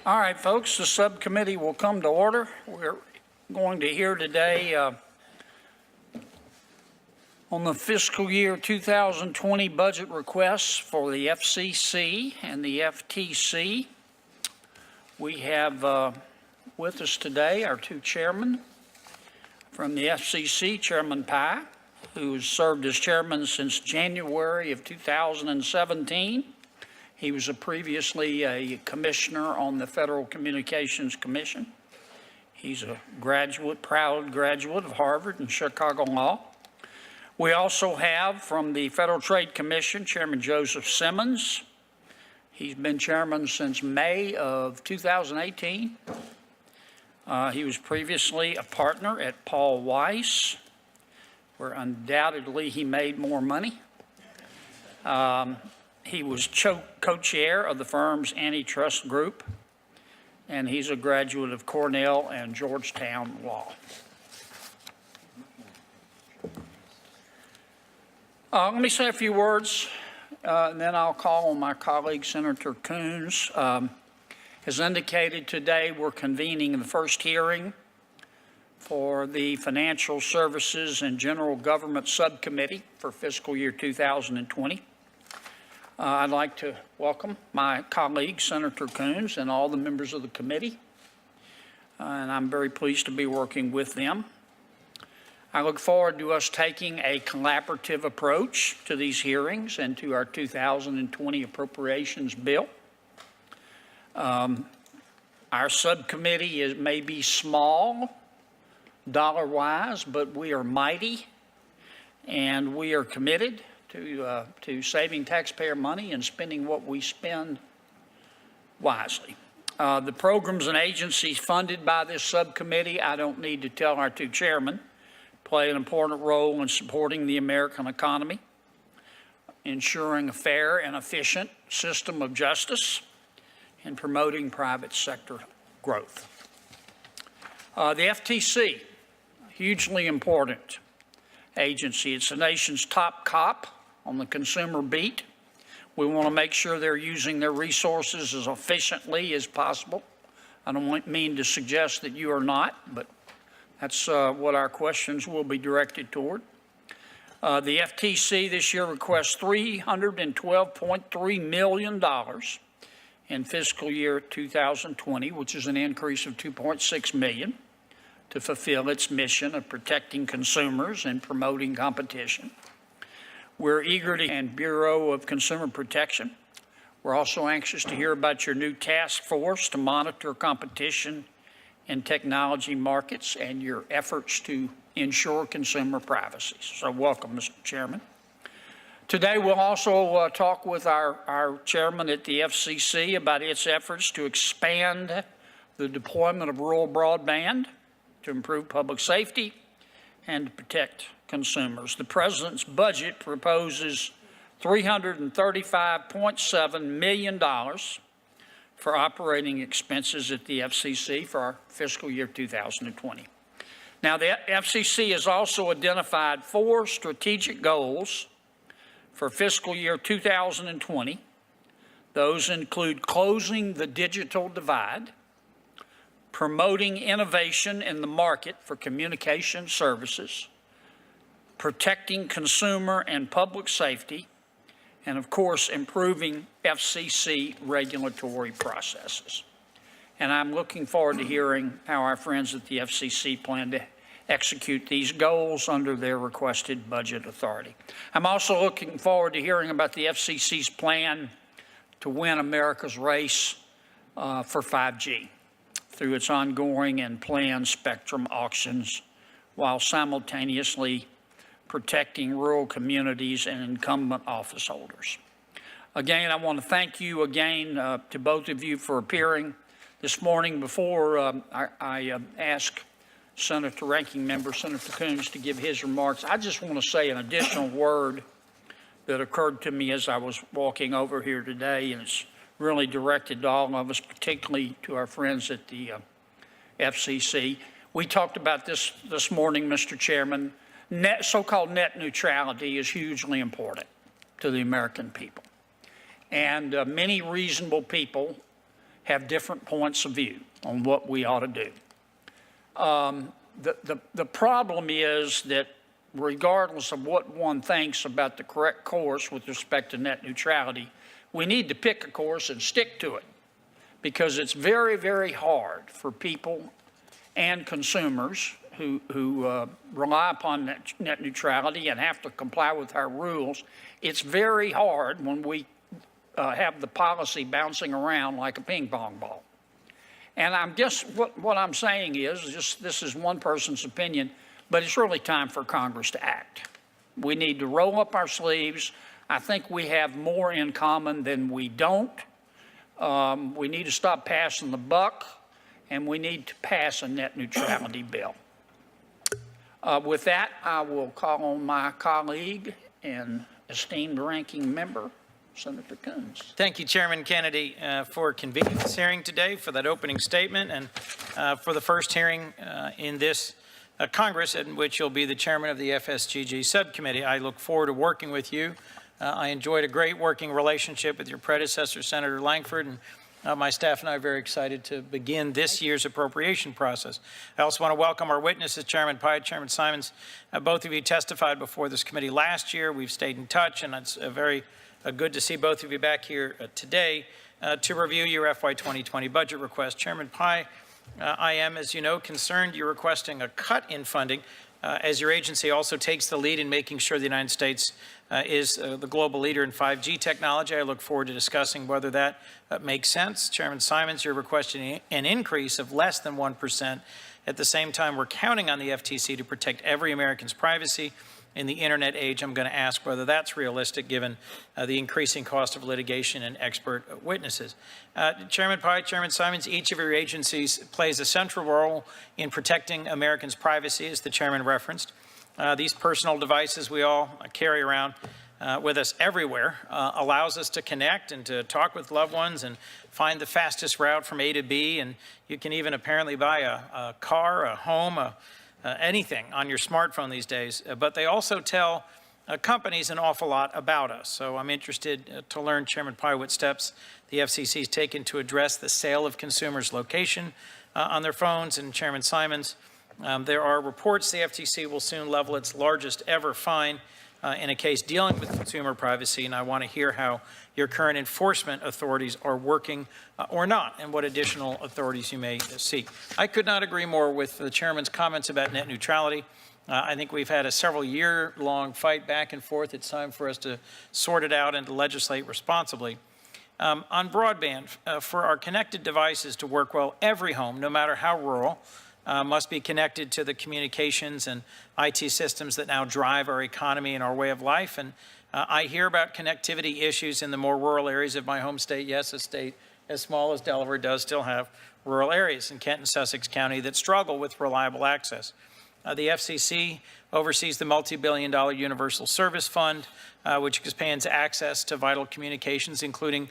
All right, folks, the subcommittee will come to order. We're going to hear today on the fiscal year 2020 budget requests for the FCC and the FTC. We have with us today our two chairmen from the FCC, Chairman Pye, who has served as chairman since January of 2017. He was previously a commissioner on the Federal Communications Commission. He's a graduate, proud graduate of Harvard and Chicago Law. We also have from the Federal Trade Commission, Chairman Joseph Simmons. He's been chairman since May of 2018. He was previously a partner at Paul Weiss, where undoubtedly he made more money. He was co-chair of the firm's antitrust group, and he's a graduate of Cornell and Georgetown Law. Let me say a few words, and then I'll call on my colleague, Senator Coons. As indicated today, we're convening the first hearing for the Financial Services and General Government Subcommittee for fiscal year 2020. I'd like to welcome my colleague, Senator Coons, and all the members of the committee, and I'm very pleased to be working with them. I look forward to us taking a collaborative approach to these hearings and to our 2020 appropriations bill. Our subcommittee may be small, dollar-wise, but we are mighty, and we are committed to saving taxpayer money and spending what we spend wisely. The programs and agencies funded by this subcommittee, I don't need to tell our two chairmen, play an important role in supporting the American economy, ensuring a fair and efficient system of justice, and promoting private sector growth. The FTC, hugely important agency. It's the nation's top cop on the consumer beat. We want to make sure they're using their resources as efficiently as possible. I don't mean to suggest that you are not, but that's what our questions will be directed toward. The FTC this year requests $312.3 million in fiscal year 2020, which is an increase of $2.6 million to fulfill its mission of protecting consumers and promoting competition. We're eager to, and Bureau of Consumer Protection. We're also anxious to hear about your new task force to monitor competition in technology markets and your efforts to ensure consumer privacy. So welcome, Mr. Chairman. Today we'll also talk with our chairman at the FCC about its efforts to expand the deployment of rural broadband to improve public safety and to protect consumers. The President's budget proposes $335.7 million for operating expenses at the FCC for our fiscal year 2020. Now, the FCC has also identified 4 strategic goals for fiscal year 2020. Those include closing the digital divide, promoting innovation in the market for communication services, protecting consumer and public safety, and of course, improving FCC regulatory processes. And I'm looking forward to hearing how our friends at the FCC plan to execute these goals under their requested budget authority. I'm also looking forward to hearing about the FCC's plan to win America's race for 5G through its ongoing and planned spectrum auctions, while simultaneously protecting rural communities and incumbent office holders. Again, I want to thank you again to both of you for appearing this morning. Before I ask Senator Ranking Member Senator Coons to give his remarks, I just want to say an additional word that occurred to me as I was walking over here today, and it's really directed to all of us, particularly to our friends at the FCC. We talked about this morning, Mr. Chairman. So-called net neutrality is hugely important to the American people. And many reasonable people have different points of view on what we ought to do. The problem is that regardless of what one thinks about the correct course with respect to net neutrality, we need to pick a course and stick to it, because it's very, very hard for people and consumers who rely upon net neutrality and have to comply with our rules. It's very hard when we have the policy bouncing around like a ping pong ball. And I'm just, what I'm saying is, just this is one person's opinion, but it's really time for Congress to act. We need to roll up our sleeves. I think we have more in common than we don't. We need to stop passing the buck, and we need to pass a net neutrality bill. With that, I will call on my colleague and esteemed ranking member, Senator Coons. Thank you, Chairman Kennedy, for convening this hearing today, for that opening statement, and for the first hearing in this Congress in which you'll be the chairman of the FSGG subcommittee. I look forward to working with you. I enjoyed a great working relationship with your predecessor, Senator Langford, and my staff and I are very excited to begin this year's appropriation process. I also want to welcome our witnesses, Chairman Pai, Chairman Simons. Both of you testified before this committee last year. We've stayed in touch, and it's very good to see both of you back here today to review your FY 2020 budget request. Chairman Pai, I am, as you know, concerned you're requesting a cut in funding as your agency also takes the lead in making sure the United States is the global leader in 5G technology. I look forward to discussing whether that makes sense. Chairman Simons, you're requesting an increase of less than 1%. At the same time, we're counting on the FTC to protect every American's privacy. In the internet age, I'm going to ask whether that's realistic given the increasing cost of litigation and expert witnesses. Chairman Pai, Chairman Simons, each of your agencies plays a central role in protecting Americans' privacy, as the chairman referenced. These personal devices we all carry around with us everywhere allows us to connect and to talk with loved ones and find the fastest route from A to B. And you can even apparently buy a car, a home, anything on your smartphone these days, but they also tell companies an awful lot about us. So I'm interested to learn, Chairman Pai, what steps the FCC has taken to address the sale of consumers' location on their phones. And Chairman Simons, there are reports the FTC will soon level its largest ever fine in a case dealing with consumer privacy, and I want to hear how your current enforcement authorities are working or not, and what additional authorities you may seek. I could not agree more with the chairman's comments about net neutrality. I think we've had a several-year-long fight back and forth. It's time for us to sort it out and to legislate responsibly. On broadband, for our connected devices to work well, every home, no matter how rural, must be connected to the communications and IT systems that now drive our economy and our way of life. And I hear about connectivity issues in the more rural areas of my home state. Yes, a state as small as Delaware does still have rural areas in Kent and Sussex County that struggle with reliable access. The FCC oversees the multi-billion-dollar Universal Service Fund, which expands access to vital communications, including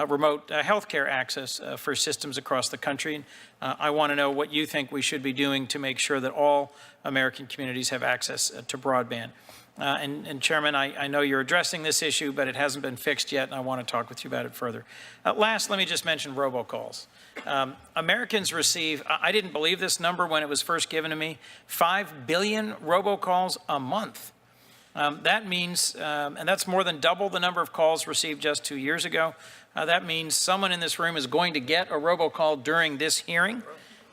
remote healthcare access for systems across the country. I want to know what you think we should be doing to make sure that all American communities have access to broadband. And Chairman, I know you're addressing this issue, but it hasn't been fixed yet, and I want to talk with you about it further. Last, let me just mention robocalls. Americans receive, I didn't believe this number when it was first given to me, 5 billion robocalls a month. That means, and that's more than double the number of calls received just 2 years ago. That means someone in this room is going to get a robocall during this hearing.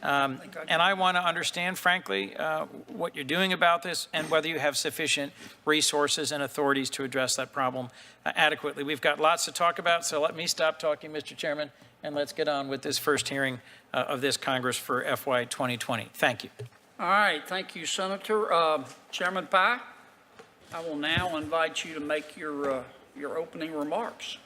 And I want to understand, frankly, what you're doing about this and whether you have sufficient resources and authorities to address that problem adequately. We've got lots to talk about, so let me stop talking, Mr. Chairman, and let's get on with this first hearing of this Congress for FY 2020. Thank you. All right. Thank you, Senator. Chairman Pai, I will now invite you to make your opening remarks.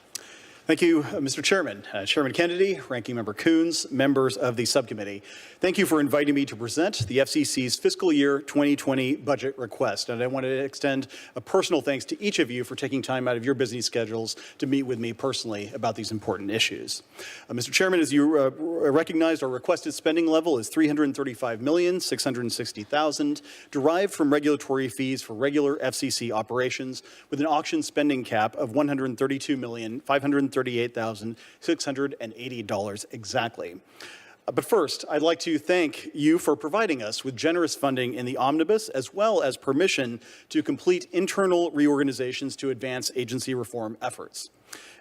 Thank you, Mr. Chairman. Chairman Kennedy, Ranking Member Coons, members of the subcommittee. Thank you for inviting me to present the FCC's fiscal year 2020 budget request. And I want to extend a personal thanks to each of you for taking time out of your busy schedules to meet with me personally about these important issues. Mr. Chairman, as you recognized, our requested spending level is $335,660,000, derived from regulatory fees for regular FCC operations, with an auction spending cap of $132,530,000 $738,680 exactly. But first, I'd like to thank you for providing us with generous funding in the omnibus, as well as permission to complete internal reorganizations to advance agency reform efforts.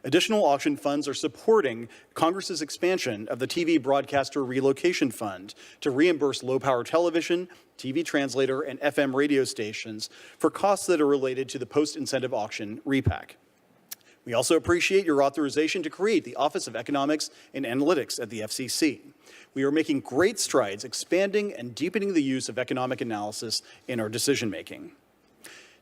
Additional auction funds are supporting Congress's expansion of the TV Broadcaster Relocation Fund to reimburse low-power television, TV translator, and FM radio stations for costs that are related to the post-incentive auction repack. We also appreciate your authorization to create the Office of Economics and Analytics at the FCC. We are making great strides expanding and deepening the use of economic analysis in our decision-making.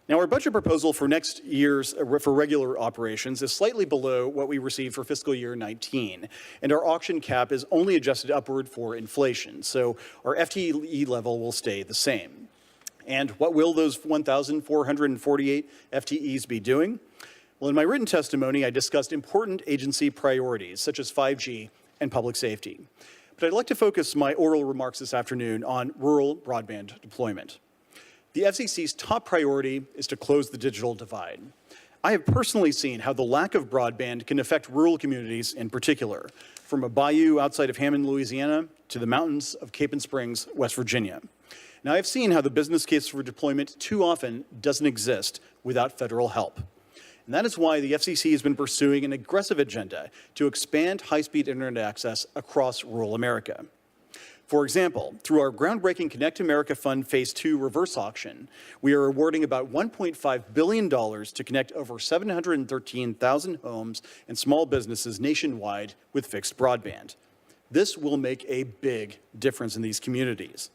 Now, our budget proposal for next year's for regular operations is slightly below what we received for fiscal year 19, and our auction cap is only adjusted upward for inflation, so our FTE level will stay the same. And what will those 1,448 FTEs be doing? Well, in my written testimony, I discussed important agency priorities, such as 5G and public safety. But I'd like to focus my oral remarks this afternoon on rural broadband deployment. The FCC's top priority is to close the digital divide. I have personally seen how the lack of broadband can affect rural communities in particular, from a bayou outside of Hammond, Louisiana, to the mountains of Cape and Springs, West Virginia. Now, I've seen how the business case for deployment too often doesn't exist without federal help. And that is why the FCC has been pursuing an aggressive agenda to expand high-speed internet access across rural America. For example, through our groundbreaking Connect America Fund Phase 2 reverse auction, we are awarding about $1.5 billion to connect over 713,000 homes and small businesses nationwide with fixed broadband. This will make a big difference in these communities.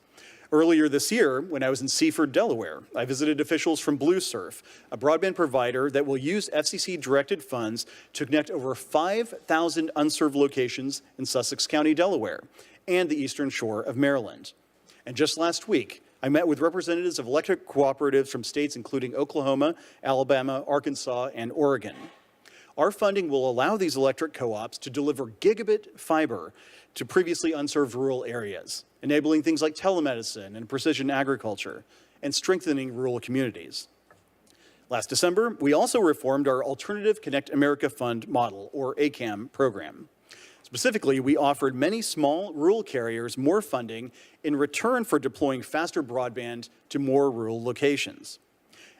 Earlier this year, when I was in Seaford, Delaware, I visited officials from BlueSurf, a broadband provider that will use FCC-directed funds to connect over 5,000 unserved locations in Sussex County, Delaware, and the Eastern Shore of Maryland. And just last week, I met with representatives of electric cooperatives from states including Oklahoma, Alabama, Arkansas, and Oregon. Our funding will allow these electric co-ops to deliver gigabit fiber to previously unserved rural areas, enabling things like telemedicine and precision agriculture, and strengthening rural communities. Last December, we also reformed our Alternative Connect America Fund model, or ACAM program. Specifically, we offered many small rural carriers more funding in return for deploying faster broadband to more rural locations.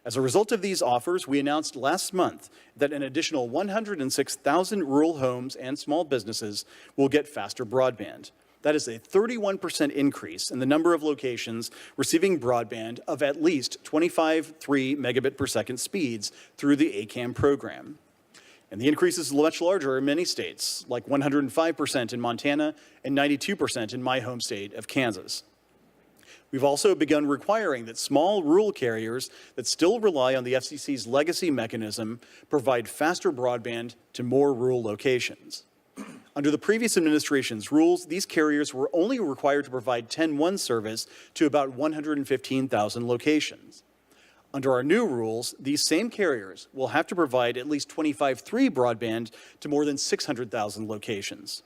As a result of these offers, we announced last month that an additional 106,000 rural homes and small businesses will get faster broadband. That is a 31% increase in the number of locations receiving broadband of at least 25.3 megabit per second speeds through the ACAM program. And the increase is much larger in many states, like 105% in Montana and 92% in my home state of Kansas. We've also begun requiring that small rural carriers that still rely on the FCC's legacy mechanism provide faster broadband to more rural locations. Under the previous administration's rules, these carriers were only required to provide 10-1 service to about 115,000 locations. Under our new rules, these same carriers will have to provide at least 25.3 broadband to more than 600,000 locations.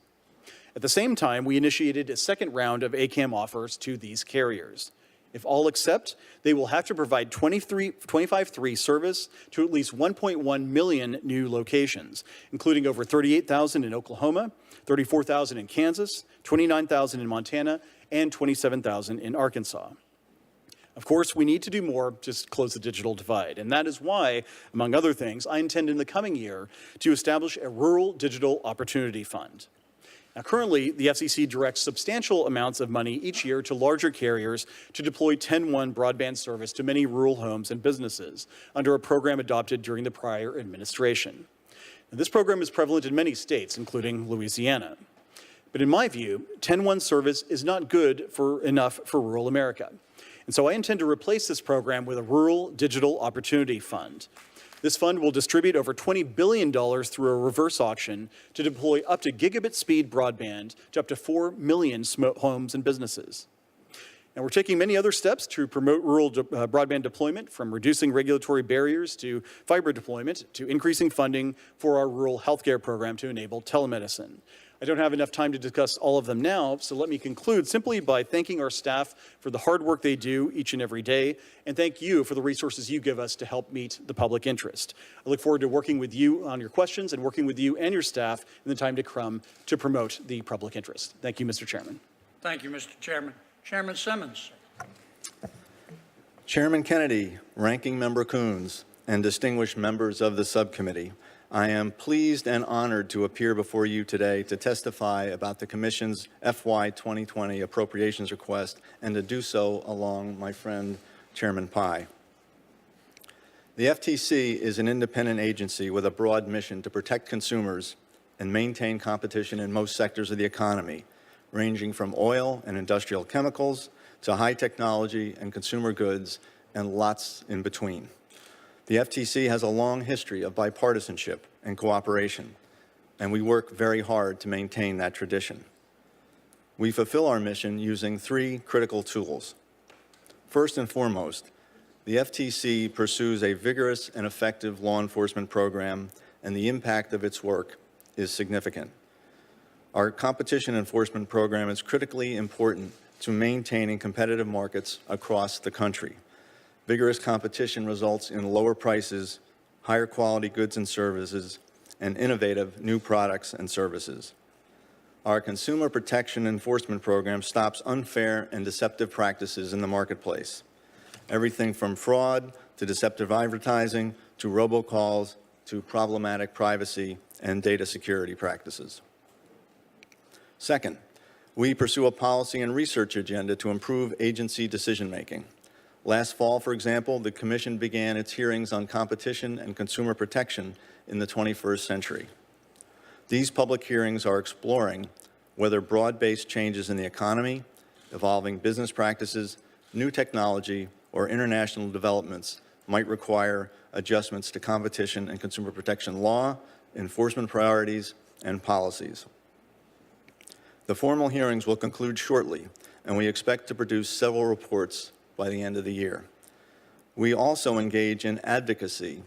At the same time, we initiated a second round of ACAM offers to these carriers. If all accept, they will have to provide 25.3 service to at least 1.1 million new locations, including over 38,000 in Oklahoma, 34,000 in Kansas, 29,000 in Montana, and 27,000 in Arkansas. Of course, we need to do more to close the digital divide, and that is why, among other things, I intend in the coming year to establish a Rural Digital Opportunity Fund. Now, currently, the FCC directs substantial amounts of money each year to larger carriers to deploy 10-1 broadband service to many rural homes and businesses under a program adopted during the prior administration. Now, this program is prevalent in many states, including Louisiana. But in my view, 10-1 service is not good enough for rural America. And so I intend to replace this program with a Rural Digital Opportunity Fund. This fund will distribute over $20 billion through a reverse auction to deploy up to gigabit speed broadband to up to 4 million homes and businesses. And we're taking many other steps to promote rural broadband deployment, from reducing regulatory barriers to fiber deployment to increasing funding for our rural healthcare program to enable telemedicine. I don't have enough time to discuss all of them now, so let me conclude simply by thanking our staff for the hard work they do each and every day, and thank you for the resources you give us to help meet the public interest. I look forward to working with you on your questions and working with you and your staff in the time to come to promote the public interest. Thank you, Mr. Chairman. Thank you, Mr. Chairman. Chairman Simmons. Chairman Kennedy, Ranking Member Coons, and distinguished members of the subcommittee, I am pleased and honored to appear before you today to testify about the Commission's FY 2020 appropriations request and to do so along my friend Chairman Pai. The FTC is an independent agency with a broad mission to protect consumers and maintain competition in most sectors of the economy, ranging from oil and industrial chemicals to high technology and consumer goods and lots in between. The FTC has a long history of bipartisanship and cooperation, and we work very hard to maintain that tradition. We fulfill our mission using three critical tools. First and foremost, the FTC pursues a vigorous and effective law enforcement program, and the impact of its work is significant. Our competition enforcement program is critically important to maintaining competitive markets across the country. Vigorous competition results in lower prices, higher quality goods and services, and innovative new products and services. Our consumer protection enforcement program stops unfair and deceptive practices in the marketplace. Everything from fraud to deceptive advertising to robocalls to problematic privacy and data security practices. Second, we pursue a policy and research agenda to improve agency decision-making. Last fall, for example, the Commission began its hearings on competition and consumer protection in the 21st century. These public hearings are exploring whether broad-based changes in the economy, evolving business practices, new technology, or international developments might require adjustments to competition and consumer protection law, enforcement priorities, and policies. The formal hearings will conclude shortly, and we expect to produce several reports by the end of the year. We also engage in advocacy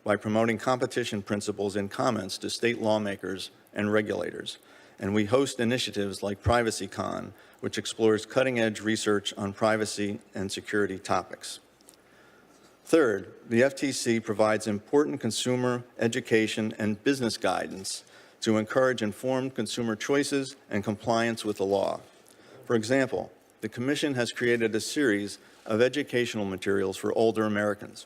by promoting competition principles in comments to state lawmakers and regulators, and we host initiatives like PrivacyCon, which explores cutting-edge research on privacy and security topics. Third, the FTC provides important consumer education and business guidance to encourage informed consumer choices and compliance with the law. For example, the Commission has created a series of educational materials for older Americans.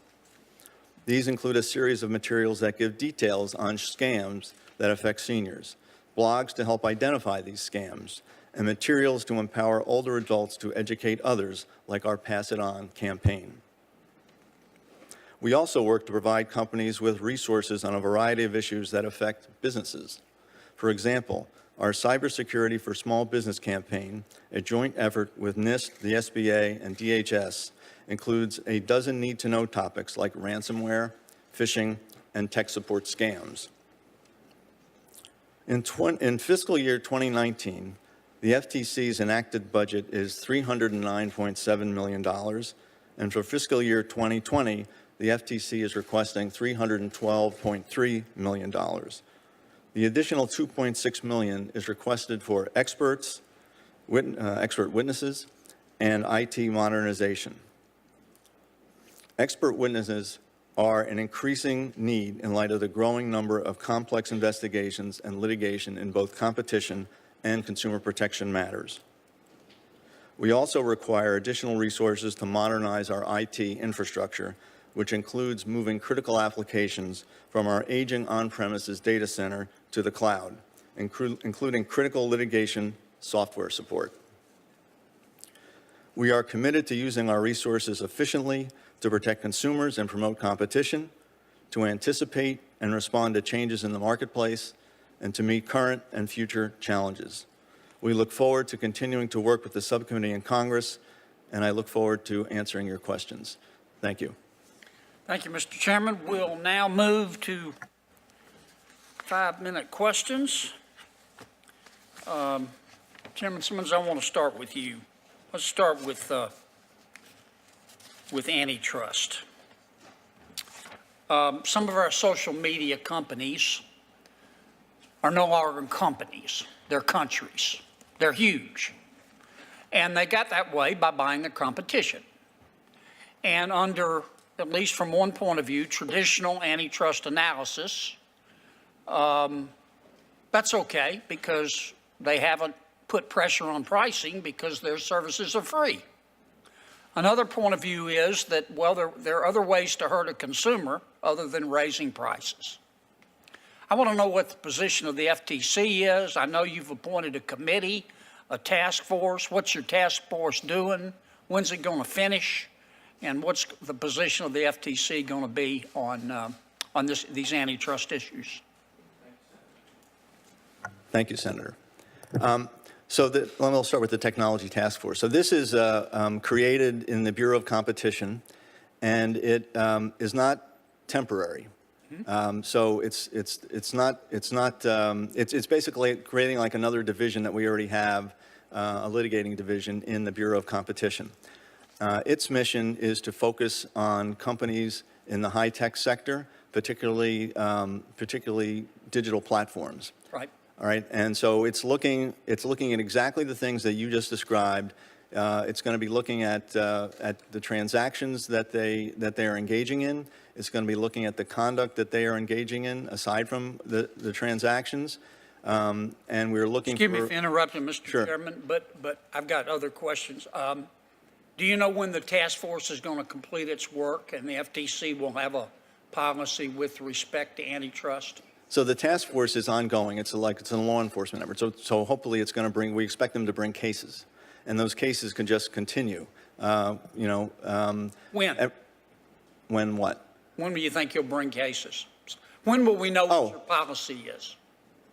These include a series of materials that give details on scams that affect seniors, blogs to help identify these scams, and materials to empower older adults to educate others, like our Pass It On campaign. We also work to provide companies with resources on a variety of issues that affect businesses. For example, our Cybersecurity for Small Business campaign, a joint effort with NIST, the SBA, and DHS, includes a dozen need-to-know topics like ransomware, phishing, and tech support scams. In fiscal year 2019, the FTC's enacted budget is $309.7 million, and for fiscal year 2020, the FTC is requesting $312.3 million. The additional $2.6 million is requested for expert witnesses and IT modernization. Expert witnesses are an increasing need in light of the growing number of complex investigations and litigation in both competition and consumer protection matters. We also require additional resources to modernize our IT infrastructure, which includes moving critical applications from our aging on-premises data center to the cloud, including critical litigation software support. We are committed to using our resources efficiently to protect consumers and promote competition, to anticipate and respond to changes in the marketplace, and to meet current and future challenges. We look forward to continuing to work with the subcommittee in Congress, and I look forward to answering your questions. Thank you. Thank you, Mr. Chairman. We'll now move to 5-minute questions. Chairman Simmons, I want to start with you. Let's start with antitrust. Some of our social media companies are no longer companies, they're countries. They're huge. And they got that way by buying the competition. And under, at least from one point of view, traditional antitrust analysis, that's okay because they haven't put pressure on pricing because their services are free. Another point of view is that, well, there are other ways to hurt a consumer other than raising prices. I want to know what the position of the FTC is. I know you've appointed a committee, a task force. What's your task force doing? When's it going to finish? And what's the position of the FTC going to be on these antitrust issues? Thank you, Senator. We'll start with the Technology Task Force. So this is created in the Bureau of Competition, and it is not temporary. So it's basically creating like another division that we already have, a litigating division in the Bureau of Competition. Its mission is to focus on companies in the high-tech sector, particularly digital platforms. Right. All right, and so it's looking at exactly the things that you just described. It's going to be looking at the transactions that they are engaging in. It's going to be looking at the conduct that they are engaging in, aside from the transactions. And we're looking. Excuse me for interrupting, Mr. Sure. Chairman, but I've got other questions. Do you know when the task force is going to complete its work and the FTC will have a policy with respect to antitrust? So the task force is ongoing. It's a law enforcement effort. So hopefully it's going to bring. We expect them to bring cases, and those cases can just continue. When? When what? When do you think you'll bring cases? When will we know what your policy is?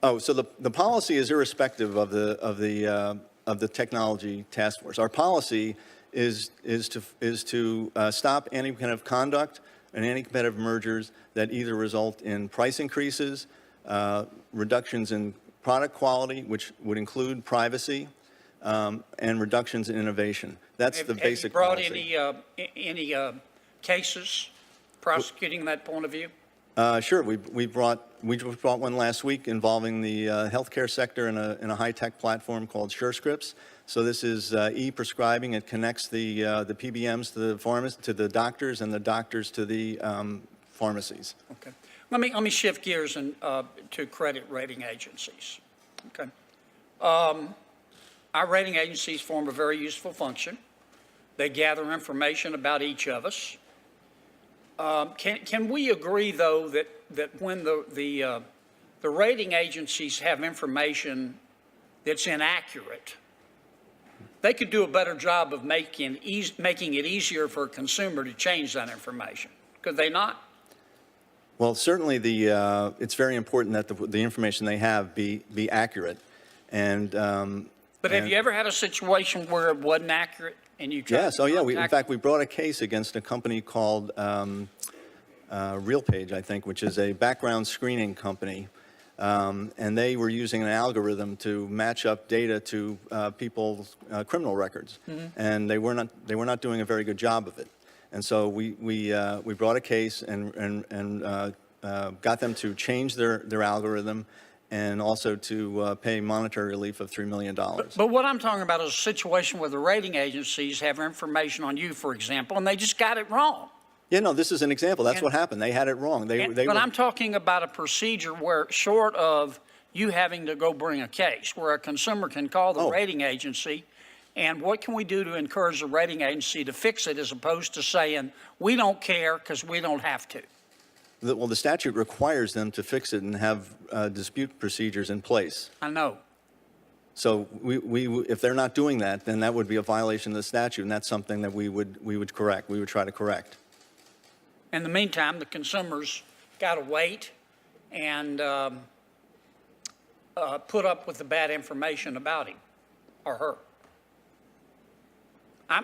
Oh, so the policy is irrespective of the technology task force. Our policy is to stop any kind of conduct and any competitive mergers that either result in price increases, reductions in product quality, which would include privacy, and reductions in innovation. That's the basic policy. Have you brought any cases prosecuting that point of view? Sure. We brought one last week involving the healthcare sector in a high-tech platform called SureScripts. So this is e-prescribing. It connects the PBMs to the doctors and the doctors to the pharmacies. Okay. Let me shift gears to credit rating agencies. Okay. Our rating agencies form a very useful function. They gather information about each of us. Can we agree, though, that when the rating agencies have information that's inaccurate, they could do a better job of making it easier for a consumer to change that information? Could they not? Well, certainly it's very important that the information they have be accurate. But have you ever had a situation where it wasn't accurate and you tried Yes. to Oh, yeah. contact In fact, we brought a case against a company called RealPage, I think, which is a background screening company. And they were using an algorithm to match up data to people's criminal records, and they were not doing a very good job of it. And so we brought a case and got them to change their algorithm, and also to pay monetary relief of $3 million. But what I'm talking about is a situation where the rating agencies have information on you, for example, and they just got it wrong. Yeah, no, this is an example. That's what happened. They had it wrong. But I'm talking about a procedure where, short of you having to go bring a case, where a consumer can call the rating agency, and what can we do to encourage the rating agency to fix it, as opposed to saying, we don't care because we don't have to? Well, the statute requires them to fix it and have dispute procedures in place. I know. So if they're not doing that, then that would be a violation of the statute, and that's something that we would correct. We would try to correct. In the meantime, the consumers got to wait and put up with the bad information about him or her.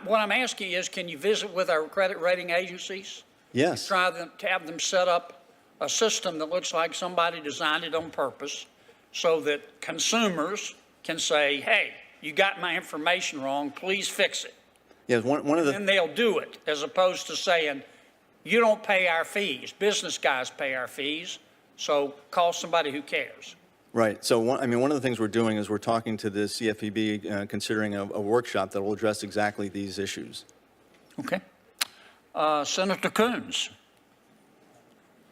What I'm asking is, can you visit with our credit rating agencies? Yes. Try to have them set up a system that looks like somebody designed it on purpose, so that consumers can say, hey, you got my information wrong, please fix it. Yes, one of the... And they'll do it, as opposed to saying, you don't pay our fees. Business guys pay our fees, so call somebody who cares. Right. So, one of the things we're doing is we're talking to the CFPB, considering a workshop that will address exactly these issues. Okay. Senator Coons.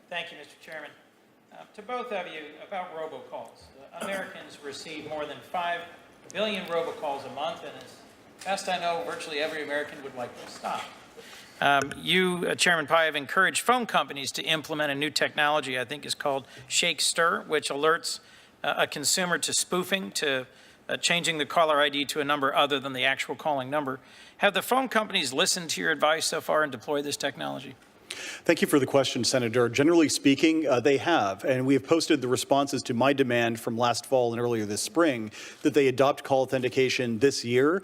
Thank you, Mr. Chairman. To both of you, about robocalls. Americans receive more than 5 billion robocalls a month, and as best I know, virtually every American would like to stop. You, Chairman Pai, have encouraged phone companies to implement a new technology I think is called Shake Stir, which alerts a consumer to spoofing, to changing the caller ID to a number other than the actual calling number. Have the phone companies listened to your advice so far and deployed this technology? Thank you for the question, Senator. Generally speaking, they have, and we have posted the responses to my demand from last fall and earlier this spring that they adopt call authentication this year,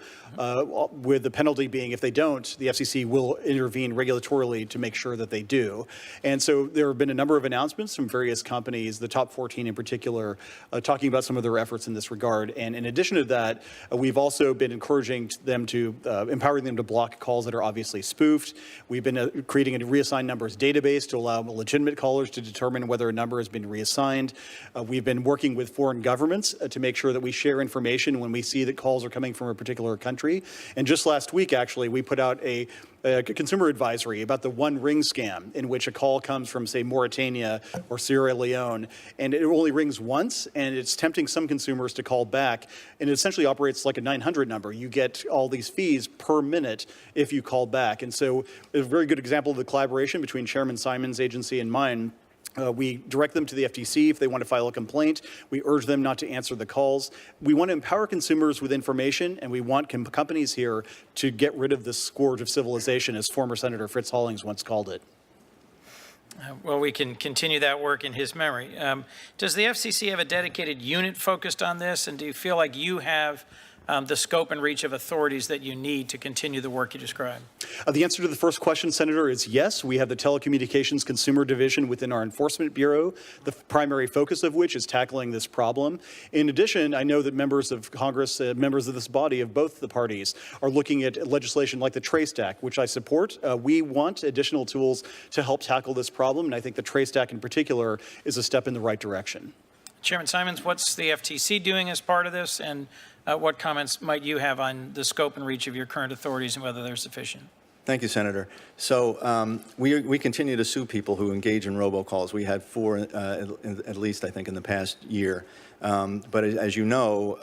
with the penalty being if they don't, the FCC will intervene regulatorily to make sure that they do. And so there have been a number of announcements from various companies, the top 14 in particular, talking about some of their efforts in this regard. And in addition to that, we've also been encouraging them to, empowering them to block calls that are obviously spoofed. We've been creating a reassigned numbers database to allow legitimate callers to determine whether a number has been reassigned. We've been working with foreign governments to make sure that we share information when we see that calls are coming from a particular country. And just last week, actually, we put out a consumer advisory about the One Ring scam, in which a call comes from, say, Mauritania or Sierra Leone, and it only rings once, and it's tempting some consumers to call back, and it essentially operates like a 900 number. You get all these fees per minute if you call back. And so a very good example of the collaboration between Chairman Simon's agency and mine. We direct them to the FTC if they want to file a complaint. We urge them not to answer the calls. We want to empower consumers with information, and we want companies here to get rid of this scourge of civilization, as former Senator Fritz Hollings once called it. Well, we can continue that work in his memory. Does the FCC have a dedicated unit focused on this, and do you feel like you have the scope and reach of authorities that you need to continue the work you described? The answer to the first question, Senator, is yes. We have the Telecommunications Consumer Division within our Enforcement Bureau, the primary focus of which is tackling this problem. In addition, I know that members of Congress, members of this body of both the parties, are looking at legislation like the Trace Act, which I support. We want additional tools to help tackle this problem, and I think the Trace Act in particular is a step in the right direction. Chairman Simons, what's the FTC doing as part of this, and what comments might you have on the scope and reach of your current authorities and whether they're sufficient? Thank you, Senator. So we continue to sue people who engage in robocalls. We had 4, at least, I think, in the past year. But as you know,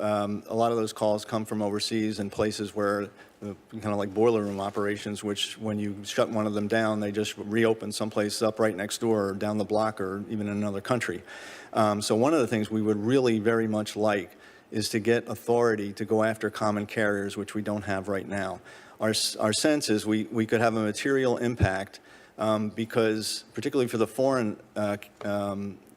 a lot of those calls come from overseas and places where kind of like boiler room operations, which when you shut one of them down, they just reopen someplace up right next door or down the block or even in another country. So one of the things we would really very much like is to get authority to go after common carriers, which we don't have right now. Our sense is we could have a material impact because, particularly for the foreign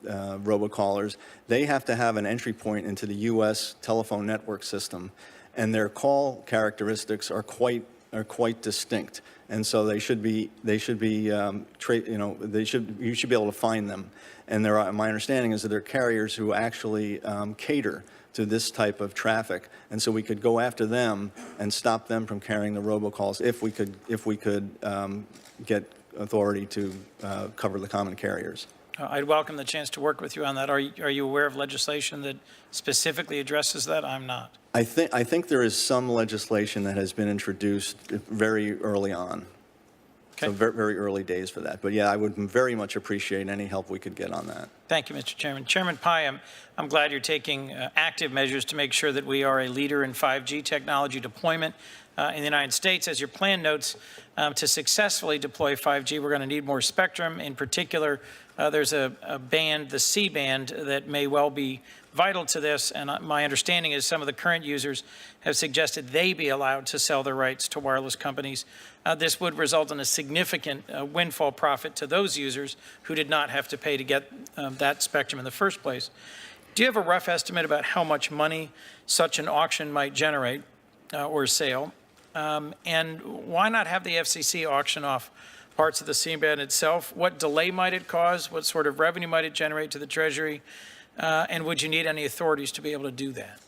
robocallers, they have to have an entry point into the U.S. telephone network system, and their call characteristics are quite distinct. And so you should be able to find them. And my understanding is that there are carriers who actually cater to this type of traffic, and so we could go after them and stop them from carrying the robocalls if we could get authority to cover the common carriers. I'd welcome the chance to work with you on that. Are you aware of legislation that specifically addresses that? I'm not. I think there is some legislation that has been introduced very early on. Okay. So very, very early days for that. But yeah, I would very much appreciate any help we could get on that. Thank you, Mr. Chairman. Chairman Pai, I'm glad you're taking active measures to make sure that we are a leader in 5G technology deployment in the United States. As your plan notes, to successfully deploy 5G, we're going to need more spectrum. In particular, there's a band, the C-band, that may well be vital to this, and my understanding is some of the current users have suggested they be allowed to sell their rights to wireless companies. This would result in a significant windfall profit to those users who did not have to pay to get that spectrum in the first place. Do you have a rough estimate about how much money such an auction might generate or sale? And why not have the FCC auction off parts of the C-band itself? What delay might it cause? What sort of revenue might it generate to the Treasury? And would you need any authorities to be able to do that?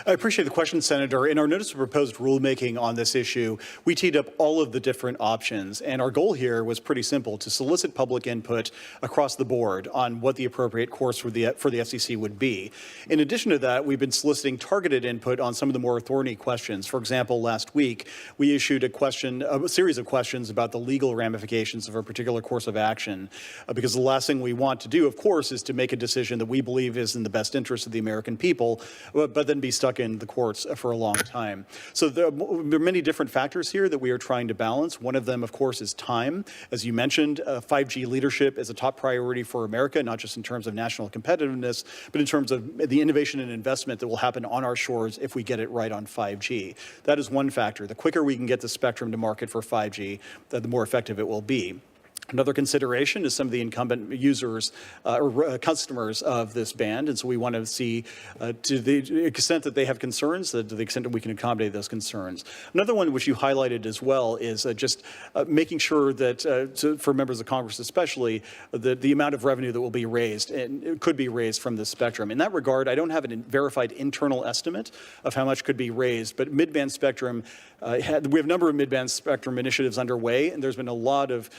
I appreciate the question, Senator. In our notice of proposed rulemaking on this issue, we teed up all of the different options. And our goal here was pretty simple, to solicit public input across the board on what the appropriate course for the FCC would be. In addition to that, we've been soliciting targeted input on some of the more thorny questions. For example, last week, we issued a series of questions about the legal ramifications of a particular course of action, because the last thing we want to do, of course, is to make a decision that we believe is in the best interest of the American people, but then be stuck in the courts for a long time. So there are many different factors here that we are trying to balance. One of them, of course, is time. As you mentioned, 5G leadership is a top priority for America, not just in terms of national competitiveness, but in terms of the innovation and investment that will happen on our shores if we get it right on 5G. That is one factor. The quicker we can get the spectrum to market for 5G, the more effective it will be. Another consideration is some of the incumbent users or customers of this band, and so we want to see to the extent that they have concerns, to the extent that we can accommodate those concerns. Another one which you highlighted as well is just making sure that, for members of Congress especially, the amount of revenue that will be raised and it could be raised from this spectrum. In that regard, I don't have a verified internal estimate of how much could be raised, but mid-band spectrum, we have a number of mid-band spectrum initiatives underway, and there's been a lot of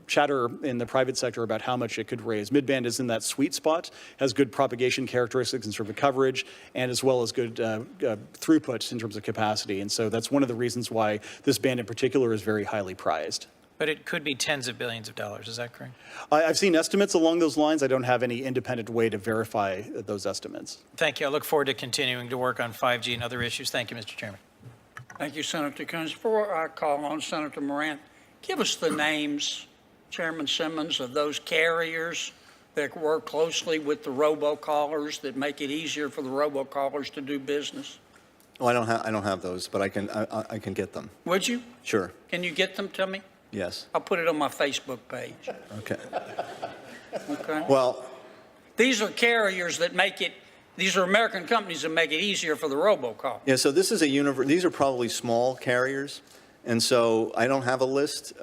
chatter in the private sector about how much it could raise. Mid-band is in that sweet spot, has good propagation characteristics in terms of coverage, and as well as good throughput in terms of capacity. And so that's one of the reasons why this band in particular is very highly prized. But it could be tens of billions of dollars, is that correct? I've seen estimates along those lines. I don't have any independent way to verify those estimates. Thank you. I look forward to continuing to work on 5G and other issues. Thank you, Mr. Chairman. Thank you, Senator Coons. Before I call on Senator Moran, give us the names, Chairman Simmons, of those carriers that work closely with the robocallers that make it easier for the robocallers to do business. Oh, I don't have those, but I can get them. Would you? Sure. Can you get them to me? Yes. I'll put it on my Facebook page. Okay. Okay. Well, These are carriers that make it, these are American companies that make it easier for the robocall. yeah, so this is these are probably small carriers, and so I don't have a list.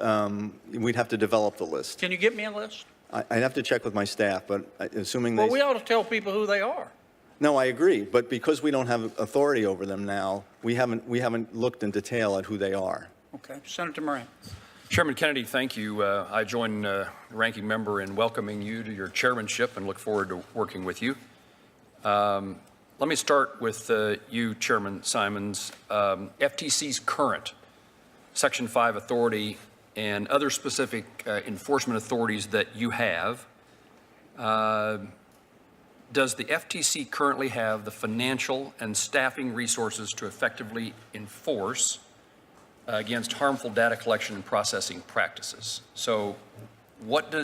We'd have to develop the list. Can you get me a list? I'd have to check with my staff, but assuming Well, we ought to tell people who they are. No, I agree, but because we don't have authority over them now, we haven't looked in detail at who they are. Okay. Senator Moran. Chairman Kennedy, thank you. I join the ranking member in welcoming you to your chairmanship and look forward to working with you. Let me start with you, Chairman Simons. FTC's current Section 5 authority and other specific enforcement authorities that you have, does the FTC currently have the financial and staffing resources to effectively enforce against harmful data collection and processing practices? So what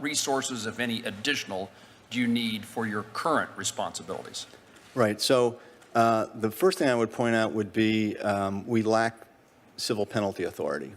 resources, if any, additional do you need for your current responsibilities? Right. So the first thing I would point out would be we lack civil penalty authority.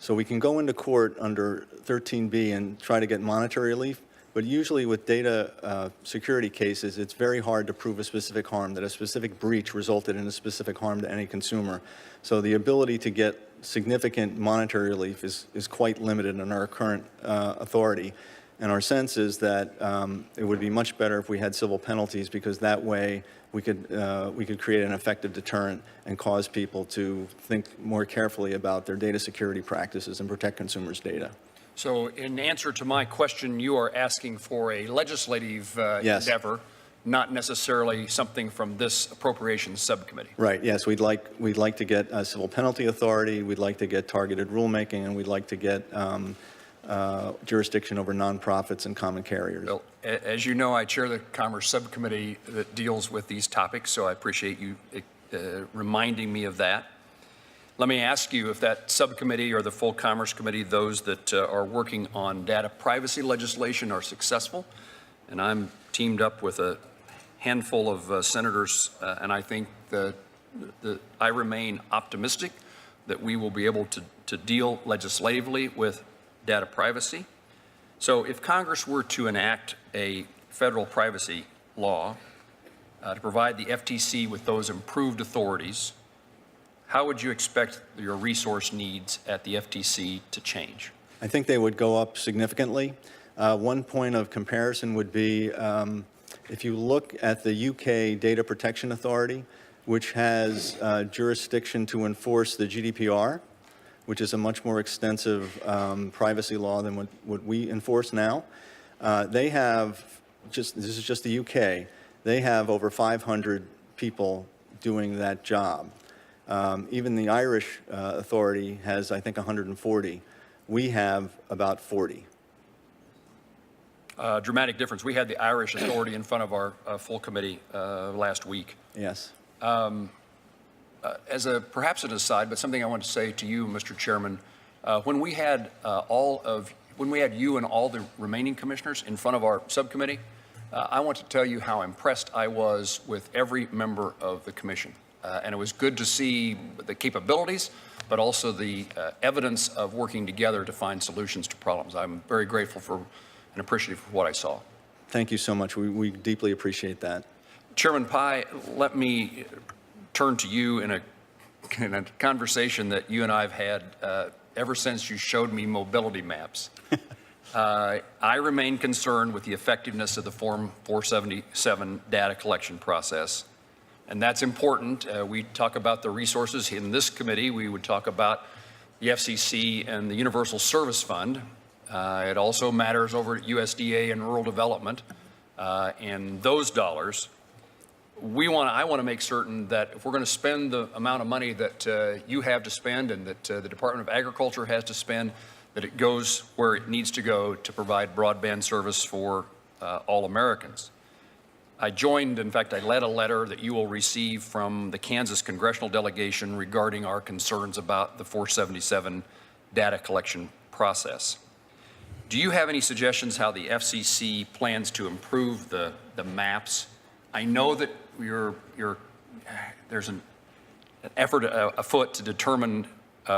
So we can go into court under 13B and try to get monetary relief, but usually with data security cases, it's very hard to prove a specific harm, that a specific breach resulted in a specific harm to any consumer. So the ability to get significant monetary relief is quite limited in our current authority. And our sense is that it would be much better if we had civil penalties, because that way we could create an effective deterrent and cause people to think more carefully about their data security practices and protect consumers' data. So in answer to my question, you are asking for a legislative Yes. endeavor, not necessarily something from this appropriations subcommittee. Right. Yes, we'd like to get civil penalty authority. We'd like to get targeted rulemaking, and we'd like to get jurisdiction over nonprofits and common carriers. Well, as you know, I chair the Commerce Subcommittee that deals with these topics, so I appreciate you reminding me of that. Let me ask you if that subcommittee or the full Commerce Committee, those that are working on data privacy legislation, are successful. And I'm teamed up with a handful of senators, and I think that I remain optimistic that we will be able to deal legislatively with data privacy. So if Congress were to enact a federal privacy law to provide the FTC with those improved authorities, how would you expect your resource needs at the FTC to change? I think they would go up significantly. One point of comparison would be If you look at the UK Data Protection Authority, which has jurisdiction to enforce the GDPR, which is a much more extensive privacy law than what we enforce now, they have, this is just the UK, they have over 500 people doing that job. Even the Irish authority has, I think, 140. We have about 40. Dramatic difference. We had the Irish authority in front of our full committee last week. Yes. As perhaps an aside, but something I want to say to you, Mr. Chairman, when we had you and all the remaining commissioners in front of our subcommittee, I want to tell you how impressed I was with every member of the commission. And it was good to see the capabilities, but also the evidence of working together to find solutions to problems. I'm very grateful for and appreciative of what I saw. Thank you so much. We deeply appreciate that. Chairman Pai, let me turn to you in a conversation that you and I have had ever since you showed me mobility maps. I remain concerned with the effectiveness of the Form 477 data collection process. And that's important. We talk about the resources in this committee. We would talk about the FCC and the Universal Service Fund. It also matters over at USDA and rural development. And those dollars, I want to make certain that if we're going to spend the amount of money that you have to spend and that the Department of Agriculture has to spend, that it goes where it needs to go to provide broadband service for all Americans. I led a letter that you will receive from the Kansas congressional delegation regarding our concerns about the 477 data collection process. Do you have any suggestions how the FCC plans to improve the maps? I know that there's an effort afoot to determine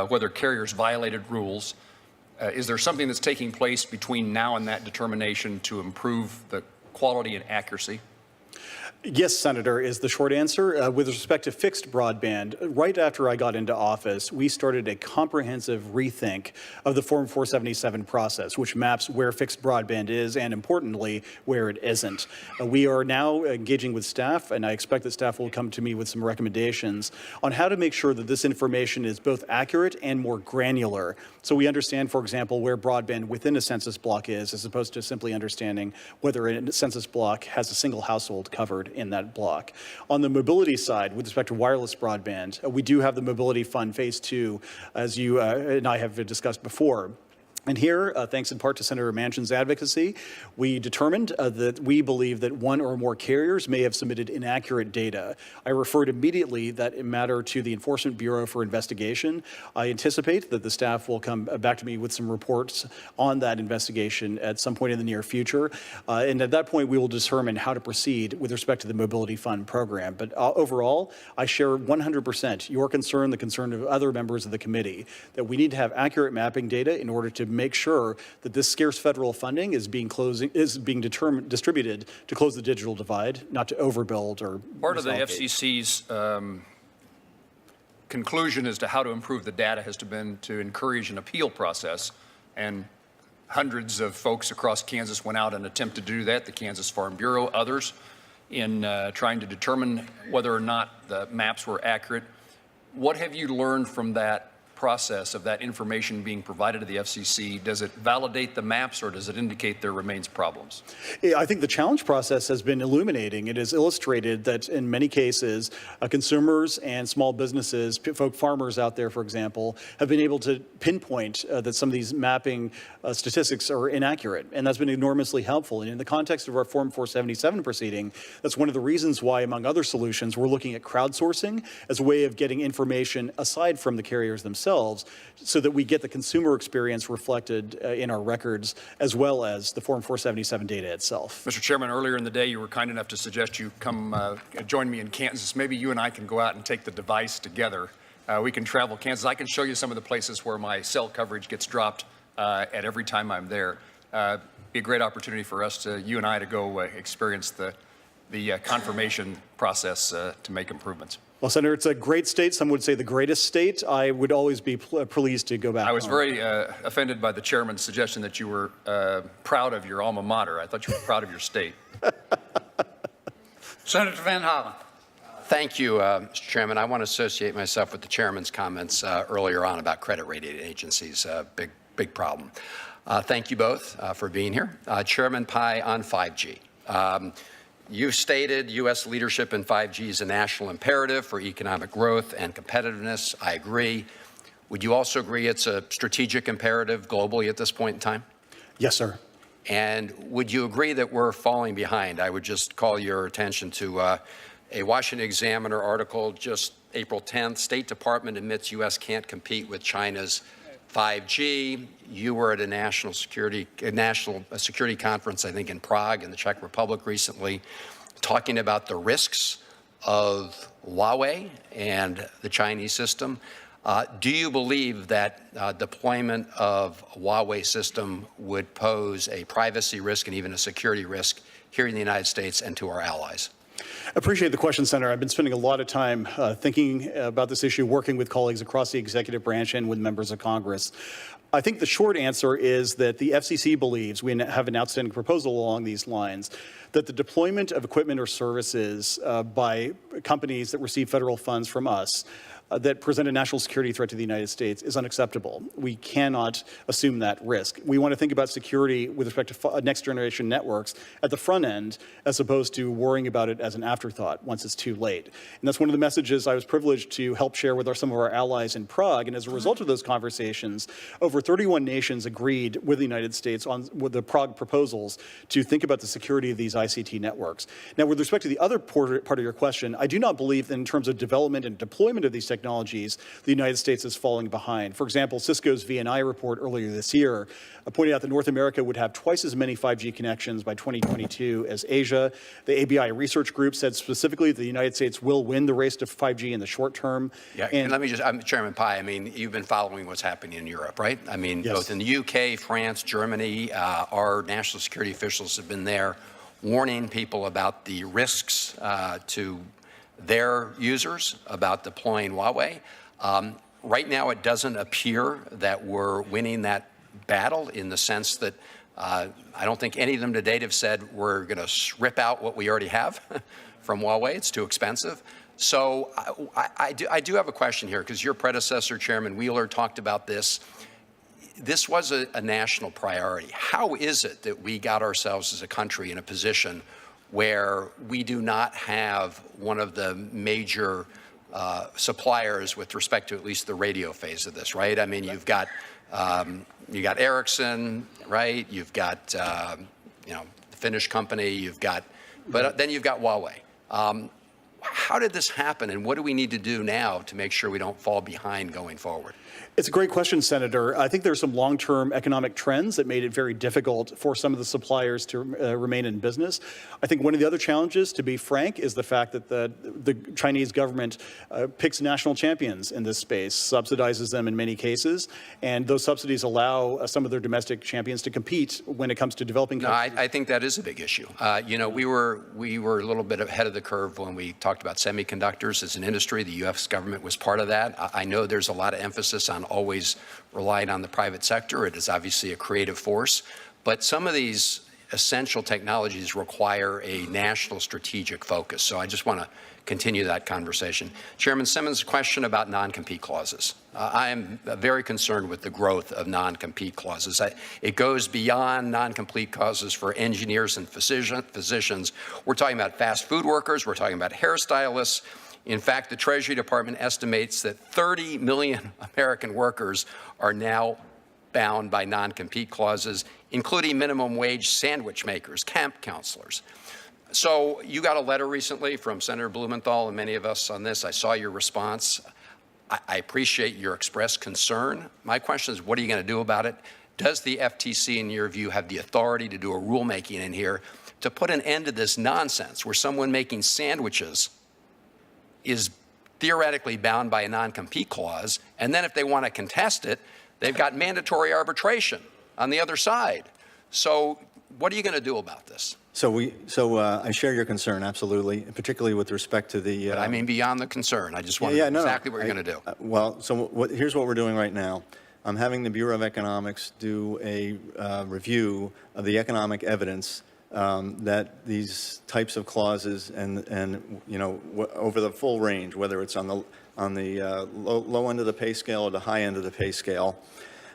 whether carriers violated rules. Is there something that's taking place between now and that determination to improve the quality and accuracy? Yes, Senator, is the short answer. With respect to fixed broadband, right after I got into office, we started a comprehensive rethink of the Form 477 process, which maps where fixed broadband is and, importantly, where it isn't. We are now engaging with staff, and I expect that staff will come to me with some recommendations on how to make sure that this information is both accurate and more granular. So we understand, for example, where broadband within a census block is, as opposed to simply understanding whether a census block has a single household covered in that block. On the mobility side, with respect to wireless broadband, we do have the Mobility Fund Phase 2, as you and I have discussed before. And here, thanks in part to Senator Manchin's advocacy, we determined that we believe that one or more carriers may have submitted inaccurate data. I referred immediately that matter to the Enforcement Bureau for investigation. I anticipate that the staff will come back to me with some reports on that investigation at some point in the near future. And at that point, we will determine how to proceed with respect to the Mobility Fund program. But overall, I share 100% your concern, the concern of other members of the committee, that we need to have accurate mapping data in order to make sure that this scarce federal funding is being distributed to close the digital divide, not to overbuild or part of the FCC's conclusion as to how to improve the data has been to encourage an appeal process, and hundreds of folks across Kansas went out and attempted to do that, the Kansas Farm Bureau, others, in trying to determine whether or not the maps were accurate. What have you learned from that process of that information being provided to the FCC? Does it validate the maps, or does it indicate there remains problems? I think the challenge process has been illuminating. It has illustrated that in many cases, consumers and small businesses, farmers out there, for example, have been able to pinpoint that some of these mapping statistics are inaccurate, and that's been enormously helpful. And in the context of our Form 477 proceeding, that's one of the reasons why, among other solutions, we're looking at crowdsourcing as a way of getting information aside from the carriers themselves, so that we get the consumer experience reflected in our records, as well as the Form 477 data itself. Mr. Chairman, earlier in the day, you were kind enough to suggest you come join me in Kansas. Maybe you and I can go out and take the device together. We can travel Kansas. I can show you some of the places where my cell coverage gets dropped at every time I'm there. Be a great opportunity for us you and I to go experience the confirmation process to make improvements. Well, Senator, it's a great state. Some would say the greatest state. I would always be pleased to go back. I was very offended by the chairman's suggestion that you were proud of your alma mater. I thought you were proud of your state. Senator Van Hollen. Thank you, Mr. Chairman. I want to associate myself with the chairman's comments earlier on about credit rating agencies. Big problem. Thank you both for being here. Chairman Pai, on 5G. You've stated U.S. leadership in 5G is a national imperative for economic growth and competitiveness. I agree. Would you also agree it's a strategic imperative globally at this point in time? Yes, sir. And would you agree that we're falling behind? I would just call your attention to a Washington Examiner article just April 10th. State Department admits U.S. can't compete with China's 5G. You were at a security conference, I think, in Prague in the Czech Republic recently, talking about the risks of Huawei and the Chinese system. Do you believe that deployment of Huawei system would pose a privacy risk and even a security risk here in the United States and to our allies? Appreciate the question, Senator. I've been spending a lot of time thinking about this issue, working with colleagues across the executive branch and with members of Congress. I think the short answer is that the FCC believes, we have an outstanding proposal along these lines, that the deployment of equipment or services by companies that receive federal funds from us that present a national security threat to the United States is unacceptable. We cannot assume that risk. We want to think about security with respect to next generation networks at the front end, as opposed to worrying about it as an afterthought once it's too late. And that's one of the messages I was privileged to help share with some of our allies in Prague. And as a result of those conversations, over 31 nations agreed with the United States with the Prague proposals to think about the security of these ICT networks. Now, with respect to the other part of your question, I do not believe that in terms of development and deployment of these technologies, the United States is falling behind. For example, Cisco's VNI report earlier this year pointed out that North America would have twice as many 5G connections by 2022 as Asia. The ABI research group said specifically that the United States will win the race to 5G in the short term. Yeah, and let me just, Chairman Pai, I mean, you've been following what's happening in Europe, right? I mean, yes. Both in the UK, France, Germany, our national security officials have been there warning people about the risks to their users about deploying Huawei. Right now, it doesn't appear that we're winning that battle in the sense that I don't think any of them to date have said we're going to rip out what we already have from Huawei. It's too expensive. So I do have a question here, because your predecessor, Chairman Wheeler, talked about this. This was a national priority. How is it that we got ourselves as a country in a position where we do not have one of the major suppliers with respect to at least the radio phase of this, right? I mean, you've got Ericsson, right? You've got the Finnish company. But then you've got Huawei. How did this happen, and what do we need to do now to make sure we don't fall behind going forward? It's a great question, Senator. I think there's some long-term economic trends that made it very difficult for some of the suppliers to remain in business. I think one of the other challenges, to be frank, is the fact that the Chinese government picks national champions in this space, subsidizes them in many cases, and those subsidies allow some of their domestic champions to compete when it comes to developing countries. No, I think that is a big issue. We were a little bit ahead of the curve when we talked about semiconductors as an industry. The U.S. government was part of that. I know there's a lot of emphasis on always relying on the private sector. It is obviously a creative force, but some of these essential technologies require a national strategic focus. So I just want to continue that conversation. Chairman Simmons' question about non-compete clauses. I am very concerned with the growth of non-compete clauses. It goes beyond non-compete clauses for engineers and physicians. We're talking about fast food workers. We're talking about hairstylists. In fact, the Treasury Department estimates that 30 million American workers are now bound by non-compete clauses, including minimum wage sandwich makers, camp counselors. So you got a letter recently from Senator Blumenthal and many of us on this. I saw your response. I appreciate your expressed concern. My question is, what are you going to do about it? Does the FTC, in your view, have the authority to do a rulemaking in here to put an end to this nonsense where someone making sandwiches is theoretically bound by a non-compete clause, and then if they want to contest it, they've got mandatory arbitration on the other side. So what are you going to do about this? So I share your concern, absolutely, particularly with respect to the... But I mean beyond the concern. I just want to know exactly what you're going to do. Here's what we're doing right now. I'm having the Bureau of Economics do a review of the economic evidence that these types of clauses and over the full range, whether it's on the low end of the pay scale or the high end of the pay scale,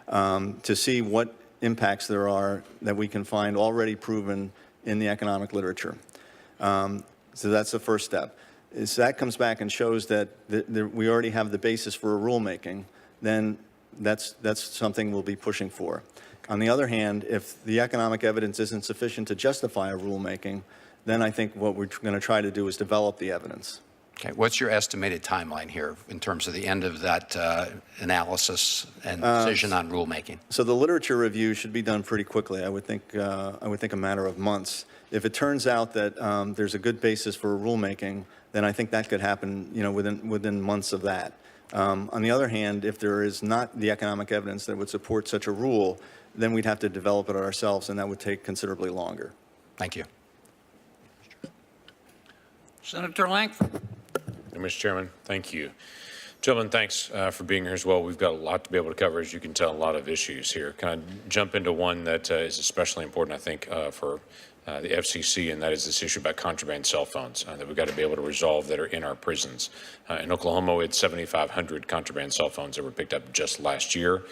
to see what impacts there are that we can find already proven in the economic literature. So that's the first step. If that comes back and shows that we already have the basis for a rulemaking, then that's something we'll be pushing for. On the other hand, if the economic evidence isn't sufficient to justify a rulemaking, then I think what we're going to try to do is develop the evidence. Okay, what's your estimated timeline here in terms of the end of that analysis and decision on rulemaking? So the literature review should be done pretty quickly. I would think a matter of months. If it turns out that there's a good basis for a rulemaking, then I think that could happen, within months of that. On the other hand, if there is not the economic evidence that would support such a rule, then we'd have to develop it ourselves, and that would take considerably longer. Thank you. Senator Langford. Mr. Chairman, thank you. Gentlemen, thanks for being here as well. We've got a lot to be able to cover, as you can tell, a lot of issues here. Can I jump into one that is especially important, I think, for the FCC, and that is this issue about contraband cell phones that we've got to be able to resolve that are in our prisons. In Oklahoma, we had 7,500 contraband cell phones that were picked up just last year.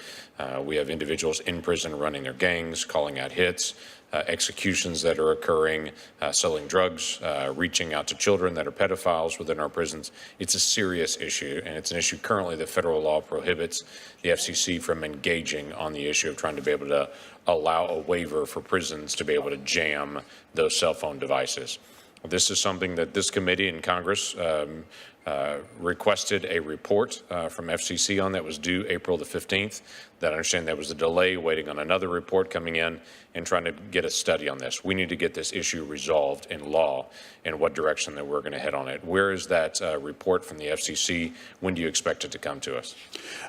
We have individuals in prison running their gangs, calling out hits, executions that are occurring, selling drugs, reaching out to children that are pedophiles within our prisons. It's a serious issue, and it's an issue currently that federal law prohibits the FCC from engaging on the issue of trying to be able to allow a waiver for prisons to be able to jam those cell phone devices. This is something that this committee in Congress requested a report from FCC on that was due April the 15th. That I understand there was a delay waiting on another report coming in and trying to get a study on this. We need to get this issue resolved in law and what direction that we're going to head on it. Where is that report from the FCC? When do you expect it to come to us?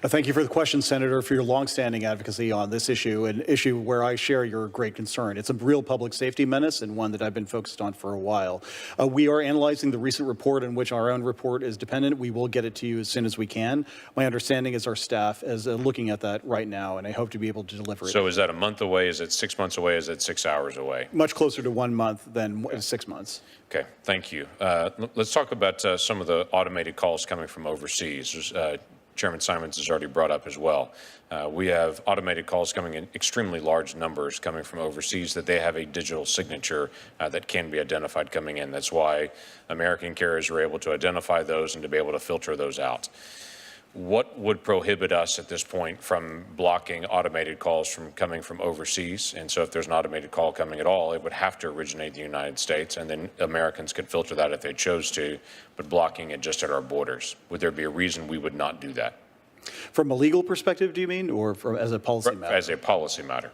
Thank you for the question, Senator, for your longstanding advocacy on this issue, an issue where I share your great concern. It's a real public safety menace and one that I've been focused on for a while. We are analyzing the recent report in which our own report is dependent. We will get it to you as soon as we can. My understanding is our staff is looking at that right now, and I hope to be able to deliver it. So is that a month away? Is it 6 months away? Is it 6 hours away? Much closer to 1 month than 6 months. Okay, thank you. Let's talk about some of the automated calls coming from overseas. Chairman Simons has already brought up as well. We have automated calls coming in extremely large numbers coming from overseas that they have a digital signature that can be identified coming in. That's why American carriers are able to identify those and to be able to filter those out. What would prohibit us at this point from blocking automated calls from coming from overseas? And so if there's an automated call coming at all, it would have to originate in the United States, and then Americans could filter that if they chose to, but blocking it just at our borders. Would there be a reason we would not do that? From a legal perspective, do you mean, or as a policy matter? As a policy matter.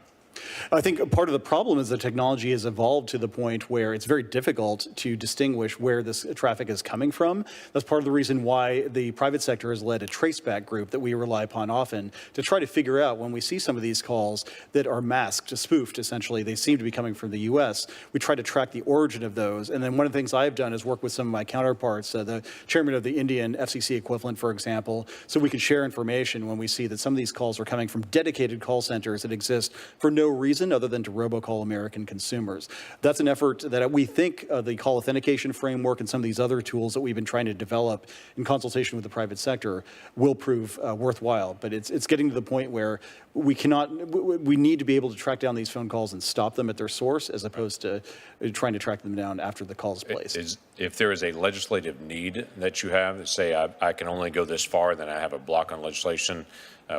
I think part of the problem is the technology has evolved to the point where it's very difficult to distinguish where this traffic is coming from. That's part of the reason why the private sector has led a traceback group that we rely upon often to try to figure out when we see some of these calls that are masked, spoofed, essentially, they seem to be coming from the U.S. We try to track the origin of those. And then one of the things I've done is work with some of my counterparts, the chairman of the Indian FCC equivalent, for example, so we can share information when we see that some of these calls are coming from dedicated call centers that exist for no reason other than to robocall American consumers. That's an effort that we think the call authentication framework and some of these other tools that we've been trying to develop in consultation with the private sector will prove worthwhile. But it's getting to the point where we need to be able to track down these phone calls and stop them at their source as opposed to trying to track them down after the call is placed. If there is a legislative need that you have, say I can only go this far, then I have a block on legislation,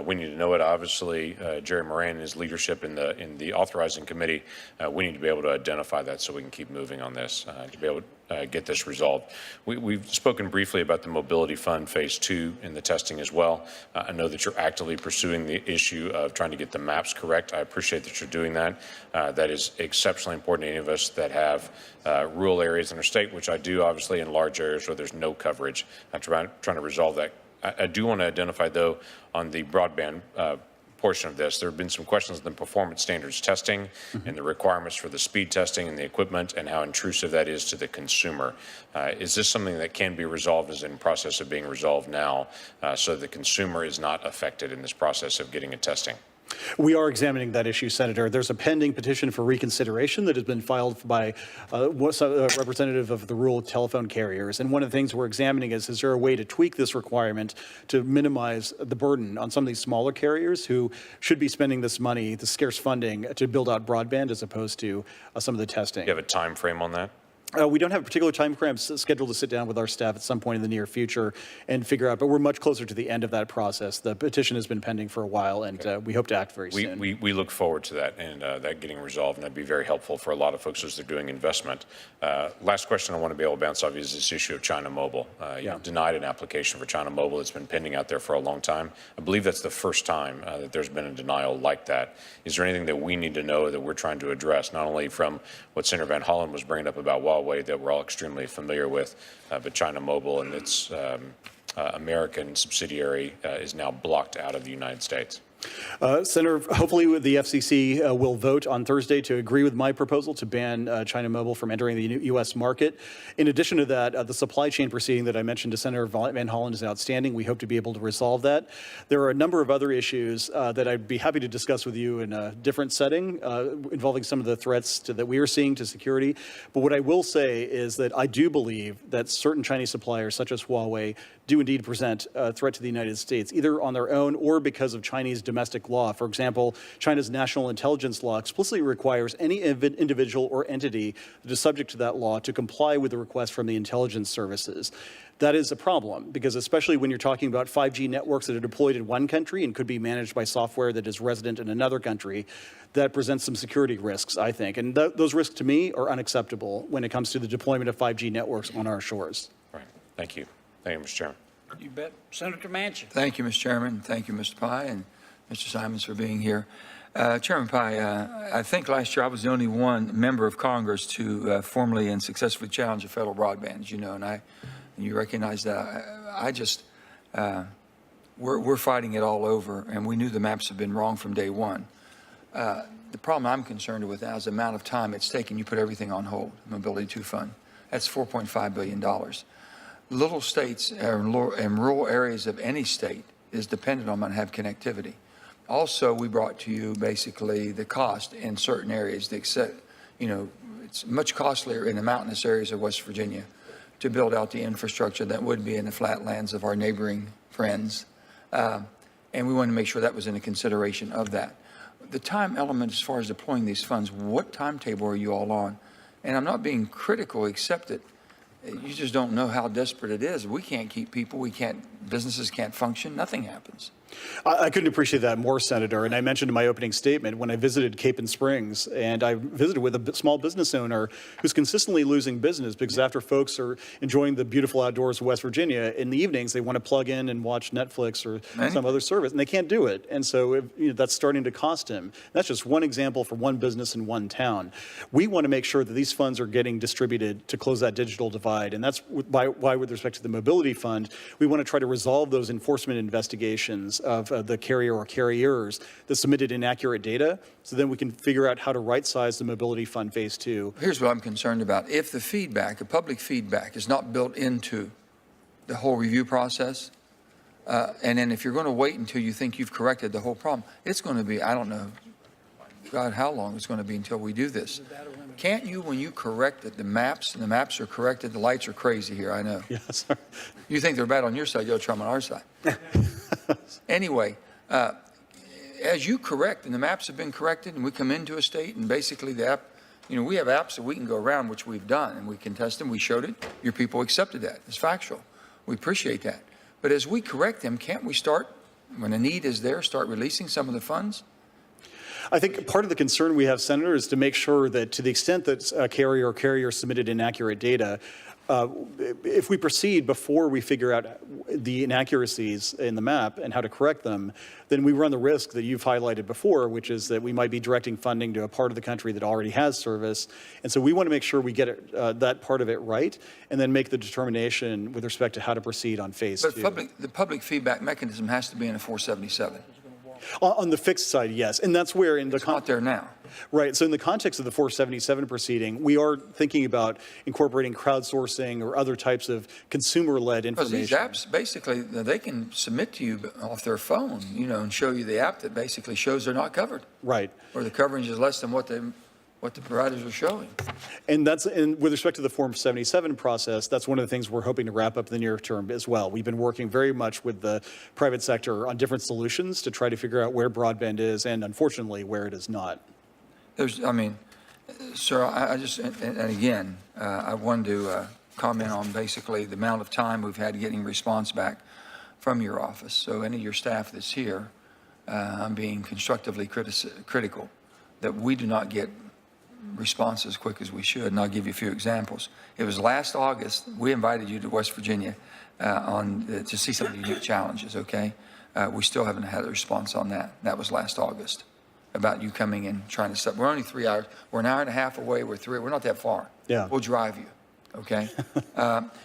we need to know it. Obviously, Jerry Moran and his leadership in the authorizing committee, we need to be able to identify that so we can keep moving on this to be able to get this resolved. We've spoken briefly about the Mobility Fund Phase 2 in the testing as well. I know that you're actively pursuing the issue of trying to get the maps correct. I appreciate that you're doing that. That is exceptionally important to any of us that have rural areas in our state, which I do, obviously, in large areas where there's no coverage. I'm trying to resolve that. I do want to identify, though, on the broadband portion of this, there have been some questions on the performance standards testing and the requirements for the speed testing and the equipment and how intrusive that is to the consumer. Is this something that can be resolved, is in process of being resolved now, so the consumer is not affected in this process of getting a testing? We are examining that issue, Senator. There's a pending petition for reconsideration that has been filed by a representative of the rural telephone carriers. And one of the things we're examining is there a way to tweak this requirement to minimize the burden on some of these smaller carriers who should be spending this money, the scarce funding, to build out broadband as opposed to some of the testing. Do you have a time frame on that? We don't have a particular time frame scheduled to sit down with our staff at some point in the near future and figure out, but we're much closer to the end of that process. The petition has been pending for a while, and we hope to act very soon. We look forward to that and that getting resolved, and that'd be very helpful for a lot of folks as they're doing investment. Last question I want to be able to bounce off is this issue of China Mobile. You denied an application for China Mobile. It's been pending out there for a long time. I believe that's the first time that there's been a denial like that. Is there anything that we need to know that we're trying to address, not only from what Senator Van Hollen was bringing up about Huawei that we're all extremely familiar with, but China Mobile and its American subsidiary is now blocked out of the United States? Senator, hopefully the FCC will vote on Thursday to agree with my proposal to ban China Mobile from entering the U.S. market. In addition to that, the supply chain proceeding that I mentioned to Senator Van Hollen is outstanding. We hope to be able to resolve that. There are a number of other issues that I'd be happy to discuss with you in a different setting involving some of the threats that we are seeing to security. But what I will say is that I do believe that certain Chinese suppliers, such as Huawei, do indeed present a threat to the United States, either on their own or because of Chinese domestic law. For example, China's national intelligence law explicitly requires any individual or entity that is subject to that law to comply with the request from the intelligence services. That is a problem, because especially when you're talking about 5G networks that are deployed in one country and could be managed by software that is resident in another country, that presents some security risks, I think. And those risks, to me, are unacceptable when it comes to the deployment of 5G networks on our shores. Right. Thank you. Thank you, Mr. Chairman. You bet. Senator Manchin. Thank you, Mr. Chairman. Thank you, Mr. Pai and Mr. Simons for being here. Chairman Pai, I think last year I was the only one member of Congress to formally and successfully challenge a federal broadband, as you know, and you recognize that. We're fighting it all over, and we knew the maps have been wrong from day one. The problem I'm concerned with now is the amount of time it's taken. You put everything on hold, Mobility 2 Fund. That's $4.5 billion. Little states and rural areas of any state is dependent on to have connectivity. Also, we brought to you basically the cost in certain areas. It's much costlier in the mountainous areas of West Virginia to build out the infrastructure that would be in the flatlands of our neighboring friends. And we wanted to make sure that was in a consideration of that. The time element as far as deploying these funds, what timetable are you all on? And I'm not being critical, except that you just don't know how desperate it is. We can't keep people, businesses can't function, nothing happens. I couldn't appreciate that more, Senator. And I mentioned in my opening statement when I visited Cape and Springs, and I visited with a small business owner who's consistently losing business because after folks are enjoying the beautiful outdoors of West Virginia, in the evenings they want to plug in and watch Netflix or some other service, and they can't do it. And so that's starting to cost him. That's just one example for one business in one town. We want to make sure that these funds are getting distributed to close that digital divide. And that's why, with respect to the Mobility Fund, we want to try to resolve those enforcement investigations of the carrier or carriers that submitted inaccurate data, so then we can figure out how to right-size the Mobility Fund Phase 2. Here's what I'm concerned about. If the feedback, the public feedback, is not built into the whole review process, and then if you're going to wait until you think you've corrected the whole problem, it's going to be, I don't know, God, how long it's going to be until we do this. Can't you, when you correct it, the maps are corrected, the lights are crazy here, I know. Yes. You think they're bad on your side, you'll try them on our side. Anyway, as you correct, and the maps have been corrected, and we come into a state, and basically the app, we have apps that we can go around, which we've done, and we can test them, we showed it, your people accepted that, it's factual. We appreciate that. But as we correct them, can't we start, when a need is there, start releasing some of the funds? I think part of the concern we have, Senator, is to make sure that to the extent that a carrier or carrier submitted inaccurate data, if we proceed before we figure out the inaccuracies in the map and how to correct them, then we run the risk that you've highlighted before, which is that we might be directing funding to a part of the country that already has service. And so we want to make sure we get that part of it right, and then make the determination with respect to how to proceed on Phase 2. But the public feedback mechanism has to be in a 477. On the fixed side, yes. And that's where in the It's not there now. right. So in the context of the 477 proceeding, we are thinking about incorporating crowdsourcing or other types of consumer-led Because these information. apps, basically, they can submit to you off their phone, and show you the app that basically shows they're not covered, Right. or the coverage is less than what the providers are showing. And with respect to the Form 77 process, that's one of the things we're hoping to wrap up in the near term as well. We've been working very much with the private sector on different solutions to try to figure out where broadband is and unfortunately where it is not. Sir, I just, and again, I wanted to comment on basically the amount of time we've had getting response back from your office. So any of your staff that's here, I'm being constructively critical that we do not get response as quick as we should, and I'll give you a few examples. It was last August, we invited you to West Virginia to see some of the unique challenges, okay? We still haven't had a response on that. That was last August, about you coming and trying to set. We're only 3 hours. We're an hour and a half away. We're not that far. Yeah. We'll drive you, okay?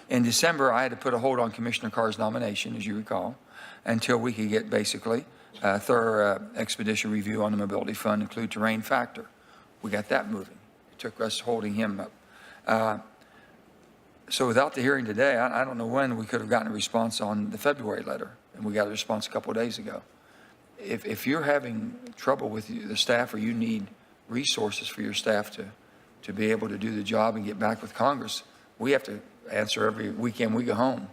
In December, I had to put a hold on Commissioner Carr's nomination, as you recall, until we could get basically a thorough expeditious review on the mobility fund, include terrain factor. We got that moving. It took us holding him up. So without the hearing today, I don't know when we could have gotten a response on the February letter, and we got a response a couple of days ago. If you're having trouble with the staff, or you need resources for your staff to be able to do the job and get back with Congress, we have to answer every weekend we go home,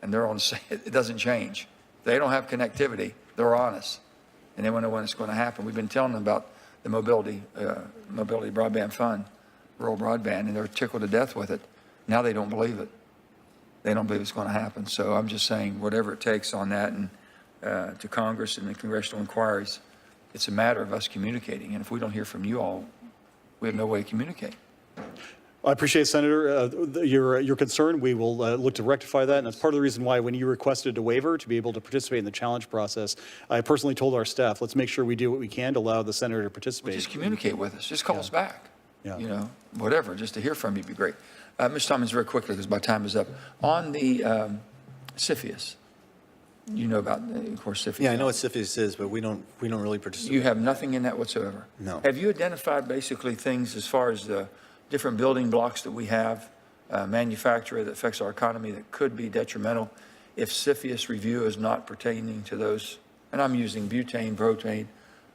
and they're on the same. It doesn't change. They don't have connectivity. They're on us, and they want to know when it's going to happen. We've been telling them about the mobility broadband fund, rural broadband, and they're tickled to death with it. Now they don't believe it. They don't believe it's going to happen. So I'm just saying, whatever it takes on that, and to Congress and the congressional inquiries, it's a matter of us communicating. And if we don't hear from you all, we have no way to communicate. I appreciate, Senator, your concern. We will look to rectify that, and that's part of the reason why when you requested a waiver to be able to participate in the challenge process, I personally told our staff, let's make sure we do what we can to allow the senator to participate. Just communicate with us. Just call us back. Yeah. Whatever, just to hear from you would be great. Ms. Thomas, very quickly, because my time is up. On the CFIUS, you know about, of course, CFIUS. Yeah, I know what CFIUS is, but we don't really participate. You have nothing in that whatsoever? No. Have you identified basically things as far as the different building blocks that we have, manufacturer that affects our economy that could be detrimental if CFIUS review is not pertaining to those? And I'm using butane, propane,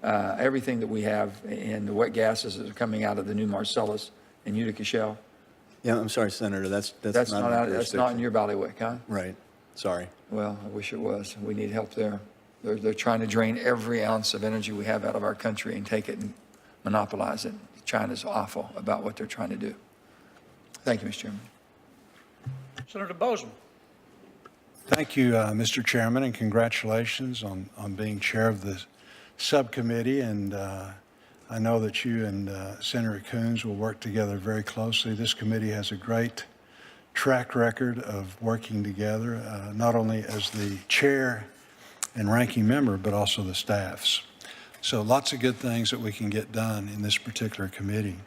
everything that we have, and the wet gases that are coming out of the new Marcellus and Utica Shale. Yeah, I'm sorry, Senator, that's That's not not my out, that's not in jurisdiction. your bailiwick, huh? Right, sorry. Well, I wish it was. We need help there. They're trying to drain every ounce of energy we have out of our country and take it and monopolize it. China's awful about what they're trying to do. Thank you, Mr. Chairman. Senator Bozeman. Thank you, Mr. Chairman, and congratulations on being chair of the subcommittee. And I know that you and Senator Coons will work together very closely. This committee has a great track record of working together, not only as the chair and ranking member, but also the staffs. So lots of good things that we can get done in this particular committee.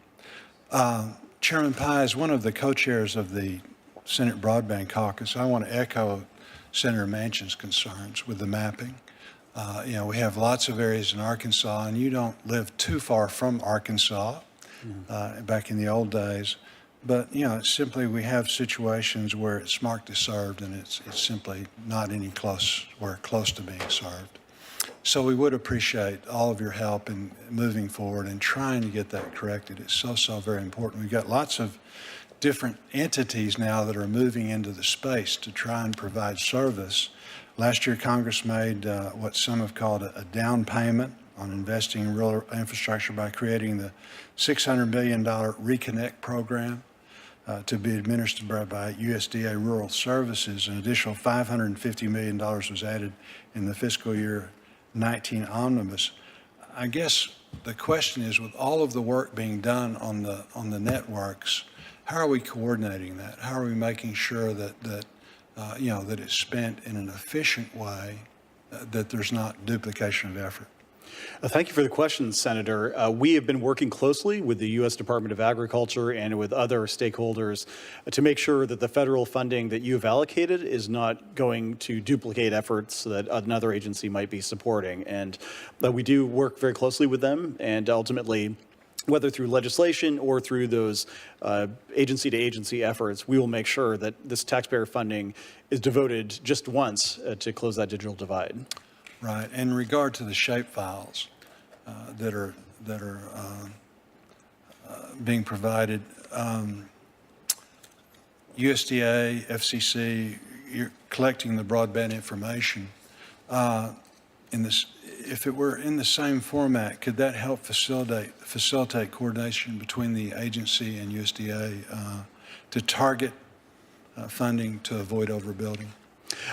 Chairman Pai is one of the co-chairs of the Senate Broadband Caucus. I want to echo Senator Manchin's concerns with the mapping. We have lots of areas in Arkansas, and you don't live too far from Arkansas back in the old days. But, it's simply we have situations where it's marked as served, and it's simply not close to being served. So we would appreciate all of your help in moving forward and trying to get that corrected. It's so very important. We've got lots of different entities now that are moving into the space to try and provide service. Last year, Congress made what some have called a down payment on investing in rural infrastructure by creating the $600 million Reconnect program to be administered by USDA Rural Services. An additional $550 million was added in the fiscal year 19 omnibus. I guess the question is, with all of the work being done on the networks, how are we coordinating that? How are we making sure that it's spent in an efficient way, that there's not duplication of effort? Thank you for the question, Senator. We have been working closely with the U.S. Department of Agriculture and with other stakeholders to make sure that the federal funding that you have allocated is not going to duplicate efforts that another agency might be supporting. And we do work very closely with them, and ultimately, whether through legislation or through those agency-to-agency efforts, we will make sure that this taxpayer funding is devoted just once to close that digital divide. Right. In regard to the shapefiles that are being provided, USDA, FCC, you're collecting the broadband information. If it were in the same format, could that help facilitate coordination between the agency and USDA to target funding to avoid overbuilding?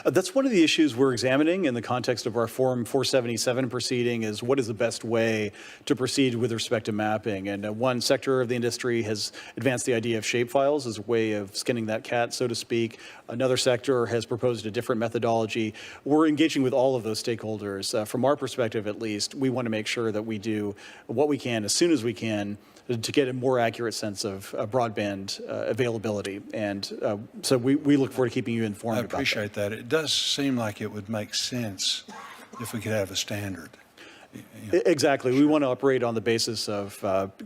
That's one of the issues we're examining in the context of our Form 477 proceeding is what is the best way to proceed with respect to mapping. And one sector of the industry has advanced the idea of shapefiles as a way of skinning that cat, so to speak. Another sector has proposed a different methodology. We're engaging with all of those stakeholders. From our perspective, at least, we want to make sure that we do what we can as soon as we can to get a more accurate sense of broadband availability. And so we look forward to keeping you informed about that. I appreciate that. It does seem like it would make sense if we could have a standard. Exactly. We want to operate on the basis of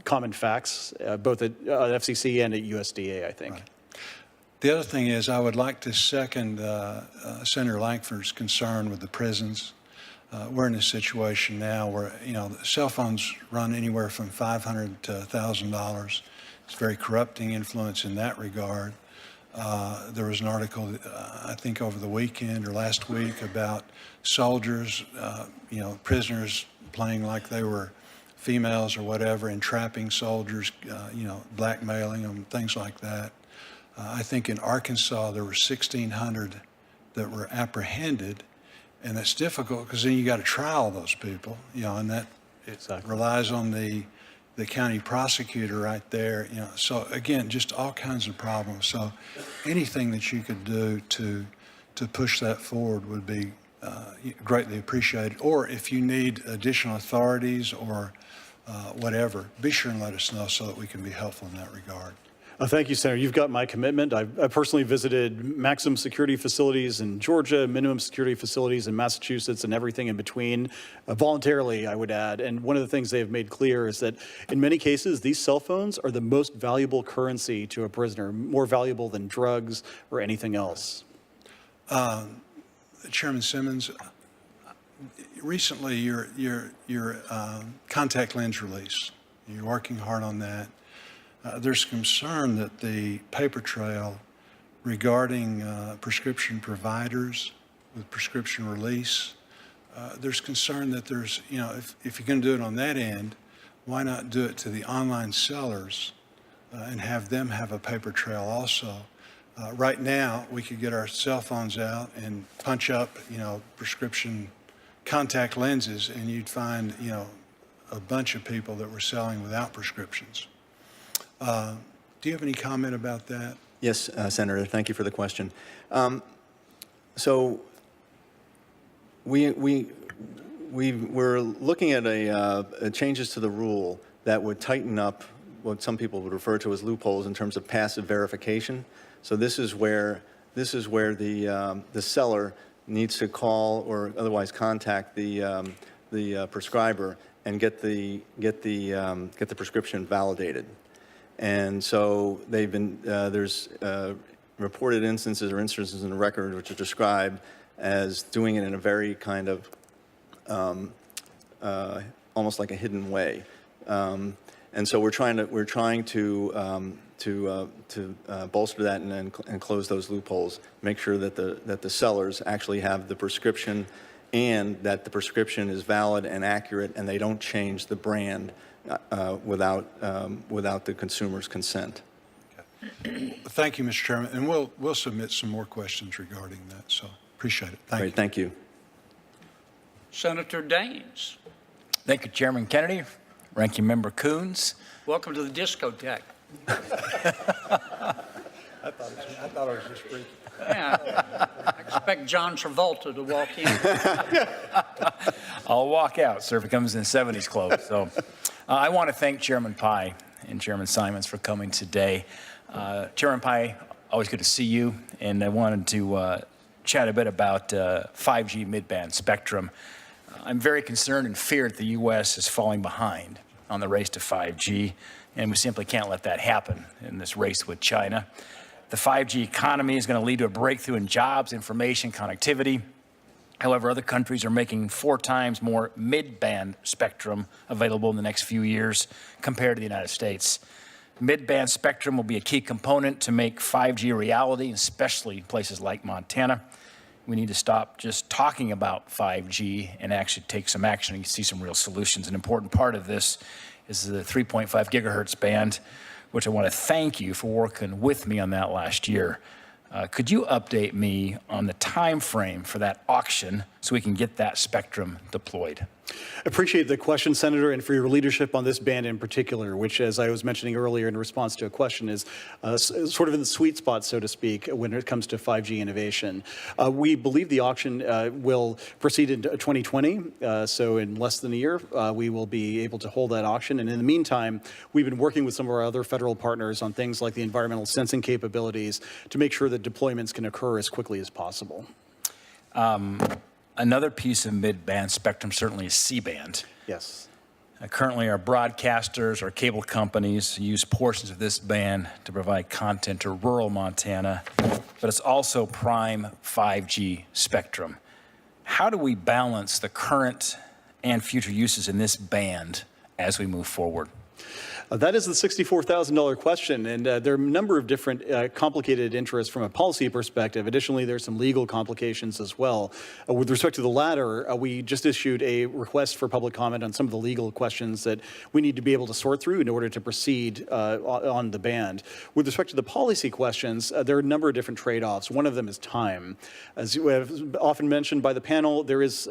common facts, both at FCC and at USDA, I think. Right. The other thing is I would like to second Senator Langford's concern with the prisons. We're in a situation now where, cell phones run anywhere from $500 to $1,000. It's very corrupting influence in that regard. There was an article, I think over the weekend or last week about soldiers, prisoners playing like they were females or whatever, entrapping soldiers, blackmailing them, things like that. I think in Arkansas there were 1,600 that were apprehended. And that's difficult because then you got to trial those people, and that relies on the county prosecutor right there, So again, just all kinds of problems. So anything that you could do to push that forward would be greatly appreciated. Or if you need additional authorities or whatever, be sure and let us know so that we can be helpful in that regard. Thank you, Senator. You've got my commitment. I personally visited maximum security facilities in Georgia, minimum security facilities in Massachusetts, and everything in between, voluntarily, I would add. And one of the things they have made clear is that in many cases, these cell phones are the most valuable currency to a prisoner, more valuable than drugs or anything else. Chairman Simmons, recently your contact lens release, you're working hard on that. There's concern that the paper trail regarding prescription providers with prescription release, there's concern that there's, if you're going to do it on that end, why not do it to the online sellers and have them have a paper trail also? Right now, we could get our cell phones out and punch up, prescription contact lenses, and you'd find, a bunch of people that were selling without prescriptions. Do you have any comment about that? Yes, Senator, thank you for the question. So we're looking at changes to the rule that would tighten up what some people would refer to as loopholes in terms of passive verification. So this is where the seller needs to call or otherwise contact the prescriber and get the prescription validated. And so they've been, there's reported instances in the record which are described as doing it in a very kind of almost like a hidden way. And so we're trying to bolster that and close those loopholes, make sure that the sellers actually have the prescription and that the prescription is valid and accurate and they don't change the brand without the consumer's consent. Okay. Thank you, Mr. Chairman, and we'll submit some more questions regarding that. So appreciate it. Thank you. Thank you. Senator Daines, Thank you, Chairman Kennedy, Ranking Member Coons. welcome to the discotheque. I thought it was just brief. Yeah, I expect expect John Travolta to walk in. I'll walk out, sir, if it comes in 70s clothes. So I want to thank Chairman Pai and Chairman Simons for coming today. Chairman Pai, always good to see you. And I wanted to chat a bit about 5G mid-band spectrum. I'm very concerned and fear that the U.S. is falling behind on the race to 5G, and we simply can't let that happen in this race with China. The 5G economy is going to lead to a breakthrough in jobs, information, connectivity. However, other countries are making 4 times more mid-band spectrum available in the next few years compared to the United States. Mid-band spectrum will be a key component to make 5G a reality, especially in places like Montana. We need to stop just talking about 5G and actually take some action and see some real solutions. An important part of this is the 3.5 gigahertz band, which I want to thank you for working with me on that last year. Could you update me on the time frame for that auction so we can get that spectrum deployed? Appreciate the question, Senator, and for your leadership on this band in particular, which, as I was mentioning earlier in response to a question, is sort of in the sweet spot, so to speak, when it comes to 5G innovation. We believe the auction will proceed in 2020, so in less than a year, we will be able to hold that auction. And in the meantime, we've been working with some of our other federal partners on things like the environmental sensing capabilities to make sure that deployments can occur as quickly as possible. Another piece of mid-band spectrum certainly is C-band. Yes. Currently, our broadcasters, our cable companies use portions of this band to provide content to rural Montana, but it's also prime 5G spectrum. How do we balance the current and future uses in this band as we move forward? That is the $64,000 question, and there are a number of different complicated interests from a policy perspective. Additionally, there's some legal complications as well. With respect to the latter, we just issued a request for public comment on some of the legal questions that we need to be able to sort through in order to proceed on the band. With respect to the policy questions, there are a number of different trade-offs. One of them is time. As you have often mentioned by the panel, there is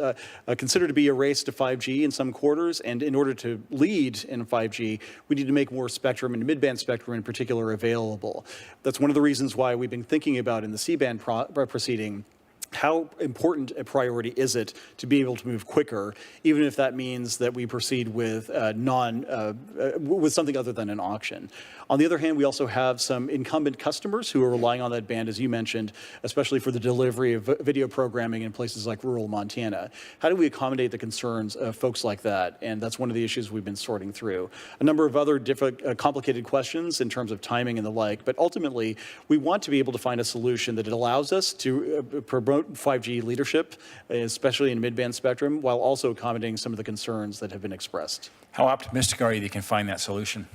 considered to be a race to 5G in some quarters, and in order to lead in 5G, we need to make more spectrum and mid-band spectrum in particular available. That's one of the reasons why we've been thinking about in the C-band proceeding how important a priority is it to be able to move quicker, even if that means that we proceed with with something other than an auction. On the other hand, we also have some incumbent customers who are relying on that band, as you mentioned, especially for the delivery of video programming in places like rural Montana. How do we accommodate the concerns of folks like that? And that's one of the issues we've been sorting through. A number of other different complicated questions in terms of timing and the like, but ultimately, we want to be able to find a solution that allows us to promote 5G leadership, especially in mid-band spectrum, while also accommodating some of the concerns that have been expressed. How optimistic are you that you can find that solution?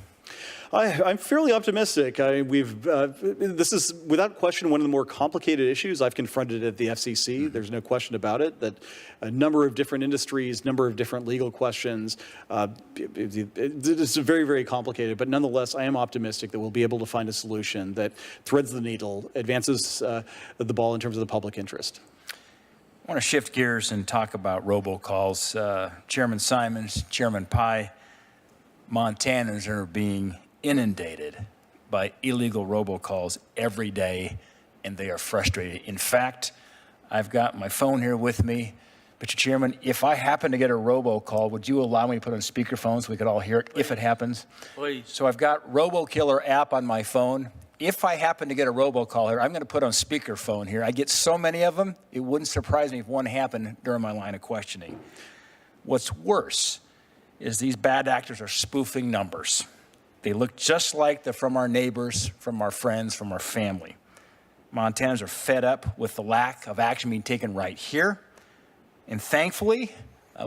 I'm fairly optimistic. This is, without question, one of the more complicated issues I've confronted at the FCC. There's no question about it, that a number of different industries, number of different legal questions. It's very, very complicated, but nonetheless, I am optimistic that we'll be able to find a solution that threads the needle, advances the ball in terms of the public interest. I want to shift gears and talk about robocalls. Chairman Simons, Chairman Pai, Montanans are being inundated by illegal robocalls every day, and they are frustrated. In fact, I've got my phone here with me. Mr. Chairman, if I happen to get a robocall, would you allow me to put on speakerphone so we could all hear it if it happens? Please. So I've got RoboKiller app on my phone. If I happen to get a robocall here, I'm going to put on speakerphone here. I get so many of them, it wouldn't surprise me if one happened during my line of questioning. What's worse is these bad actors are spoofing numbers. They look just like they're from our neighbors, from our friends, from our family. Montanans are fed up with the lack of action being taken right here. And thankfully,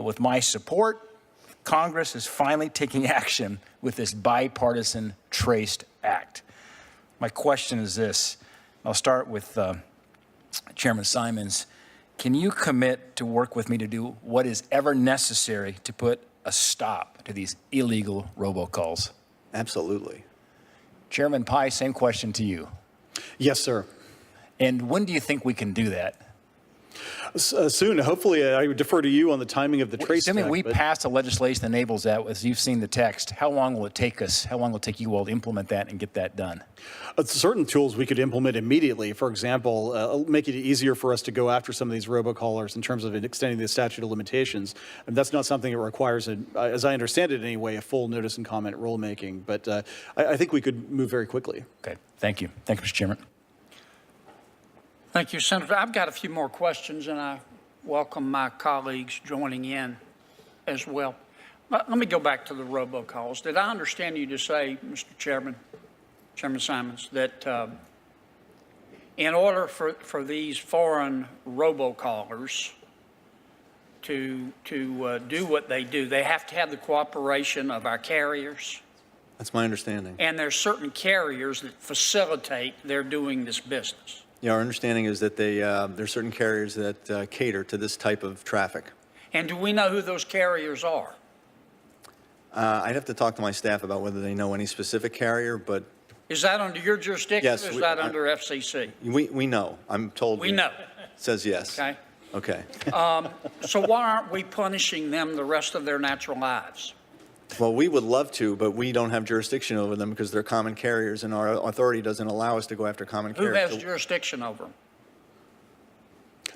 with my support, Congress is finally taking action with this bipartisan Traced Act. My question is this. I'll start with Chairman Simons. Can you commit to work with me to do what is ever necessary to put a stop to these illegal robocalls? Absolutely. Chairman Pai, same question to you. Yes, sir. And when do you think we can do that? Soon, hopefully, I would defer to you on the timing of the trace Assuming tech, we but- pass the legislation that enables that, as you've seen the text, how long will it take us? How long will it take you all to implement that and get that done? Certain tools we could implement immediately. For example, make it easier for us to go after some of these robocallers in terms of extending the statute of limitations. And that's not something that requires, as I understand it anyway, a full notice and comment rulemaking. But I think we could move very quickly. Okay, thank you. Thank you, Mr. Chairman. Thank you, Senator. I've got a few more questions, and I welcome my colleagues joining in as well. Let me go back to the robocalls. Did I understand you to say, Mr. Chairman Simons, that in order for these foreign robocallers to do what they do, they have to have the cooperation of our carriers? That's my understanding. And there's certain carriers that facilitate their doing this business. Yeah, our understanding is that there's certain carriers that cater to this type of traffic. And do we know who those carriers are? I'd have to talk to my staff about whether they know any specific carrier, but Is that under your jurisdiction? Yes, Or is we- that under FCC? we know. I'm told. We know, Says yes. okay? Okay. So why aren't we punishing them the rest of their natural lives? Well, we would love to, but we don't have jurisdiction over them because they're common carriers, and our authority doesn't allow us to go after common Who carriers. has jurisdiction over them?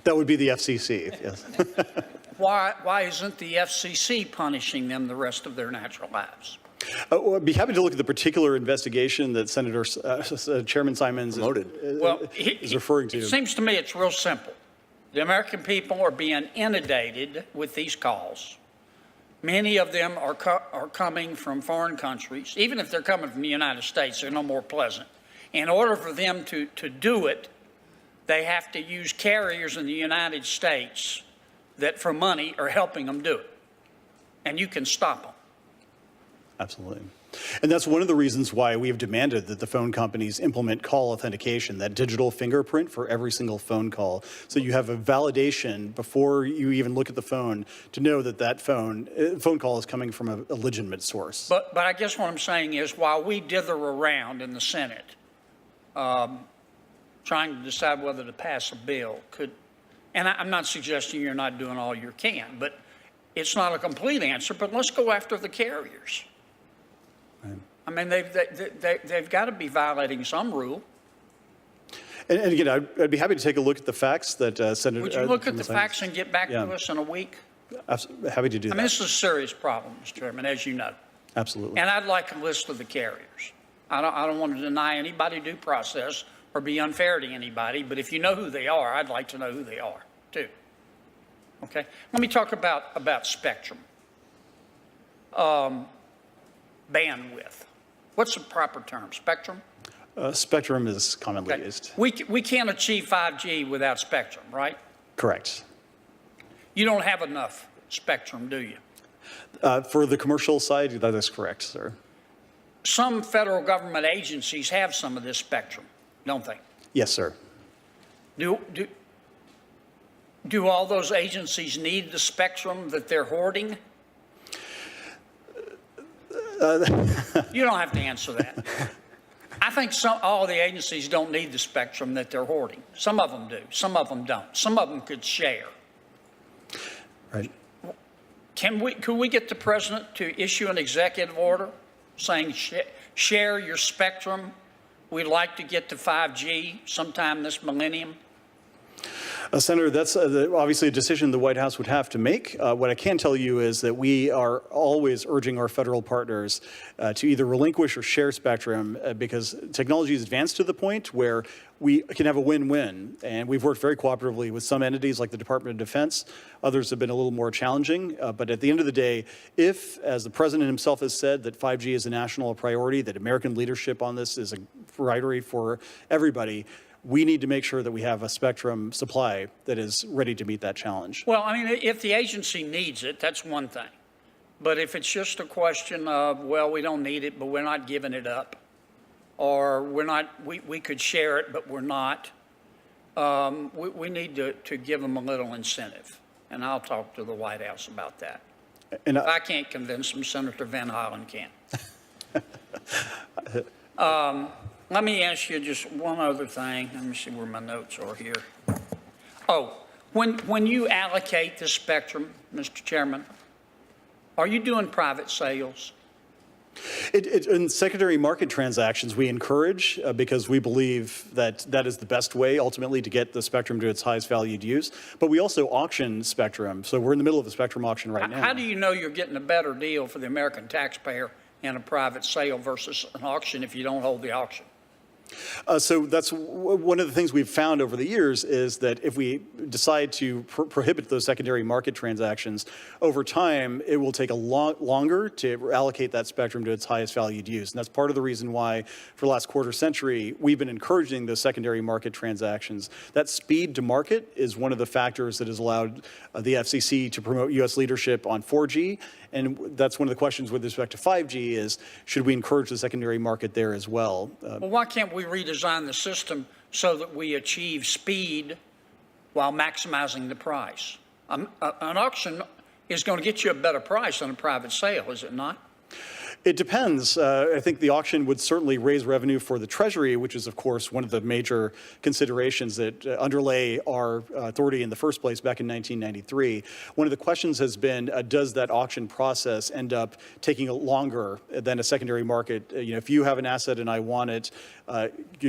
That would be the FCC, yes. Why isn't the FCC punishing them the rest of their natural lives? Well, I'd be happy to look at the particular investigation that Senator Chairman Simons is referring to. It seems to me it's real simple. The American people are being inundated with these calls. Many of them are coming from foreign countries. Even if they're coming from the United States, they're no more pleasant. In order for them to do it, they have to use carriers in the United States that for money are helping them do it. And you can stop them. Absolutely. And that's one of the reasons why we have demanded that the phone companies implement call authentication, that digital fingerprint for every single phone call. So you have a validation before you even look at the phone to know that that phone call is coming from a legitimate source. But I guess what I'm saying is while we dither around in the Senate trying to decide whether to pass a bill, and I'm not suggesting you're not doing all you can, but it's not a complete answer, but let's go after the carriers. Right. I mean, they've got to be violating some rule. And again, I'd be happy to take a look at the facts that Senator. Would you look at the facts and get back to us in a week? Happy to do that. I mean, this is a serious problem, Mr. Chairman, as you know. Absolutely. And I'd like a list of the carriers. I don't want to deny anybody due process or be unfair to anybody, but if you know who they are, I'd like to know who they are, too. Okay? Let me talk about spectrum. Bandwidth. What's the proper term? Spectrum? Spectrum is commonly used. We can't achieve 5G without spectrum, right? Correct. You don't have enough spectrum, do you? For the commercial side, that is correct, sir. Some federal government agencies have some of this spectrum, don't they? Yes, sir. Do all those agencies need the spectrum that they're hoarding? You don't have to answer that. I think all the agencies don't need the spectrum that they're hoarding. Some of them do. Some of them don't. Some of them could share. Right. Could we get the president to issue an executive order saying share your spectrum? We'd like to get to 5G sometime this millennium. Senator, that's obviously a decision the White House would have to make. What I can tell you is that we are always urging our federal partners to either relinquish or share spectrum because technology has advanced to the point where we can have a win-win. And we've worked very cooperatively with some entities like the Department of Defense. Others have been a little more challenging. But at the end of the day, if, as the president himself has said, that 5G is a national priority, that American leadership on this is a priority for everybody, we need to make sure that we have a spectrum supply that is ready to meet that challenge. Well, I mean, if the agency needs it, that's one thing. But if it's just a question of, well, we don't need it, but we're not giving it up, or we could share it, but we're not, we need to give them a little incentive. And I'll talk to the White House about that. And if I can't convince them, Senator Van Hollen can. Let me ask you just one other thing. Let me see where my notes are here. Oh, When you allocate the spectrum, Mr. Chairman, are you doing private sales? In secondary market transactions, we encourage because we believe that that is the best way ultimately to get the spectrum to its highest valued use. But we also auction spectrum. So we're in the middle of a spectrum auction right now. How do you know you're getting a better deal for the American taxpayer in a private sale versus an auction if you don't hold the auction? So that's one of the things we've found over the years is that if we decide to prohibit those secondary market transactions, over time, it will take a lot longer to allocate that spectrum to its highest valued use. And that's part of the reason why, for the last quarter century, we've been encouraging those secondary market transactions. That speed to market is one of the factors that has allowed the FCC to promote U.S. leadership on 4G. And that's one of the questions with respect to 5G is, should we encourage the secondary market there as well? Well, why can't we redesign the system so that we achieve speed while maximizing the price? An auction is going to get you a better price than a private sale, is it not? It depends. I think the auction would certainly raise revenue for the Treasury, which is, of course, one of the major considerations that underlay our authority in the first place back in 1993. One of the questions has been, does that auction process end up taking longer than a secondary market? If you have an asset and I want it,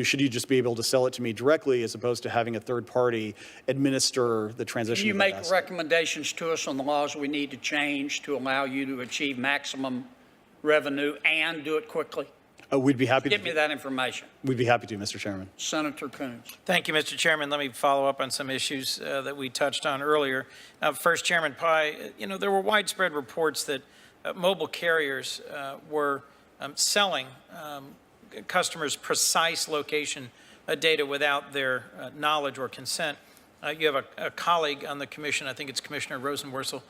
should you just be able to sell it to me directly as opposed to having a third party administer the transition? Can you of that make asset? recommendations to us on the laws we need to change to allow you to achieve maximum revenue and do it quickly? We'd be happy Give me that information. We'd be happy to, Mr. Chairman. Senator Coons. Thank you, Mr. Chairman. Let me follow up on some issues that we touched on earlier. First, Chairman Pai, there were widespread reports that mobile carriers were selling customers' precise location data without their knowledge or consent. You have a colleague on the commission, I think it's Commissioner Rosenworcel,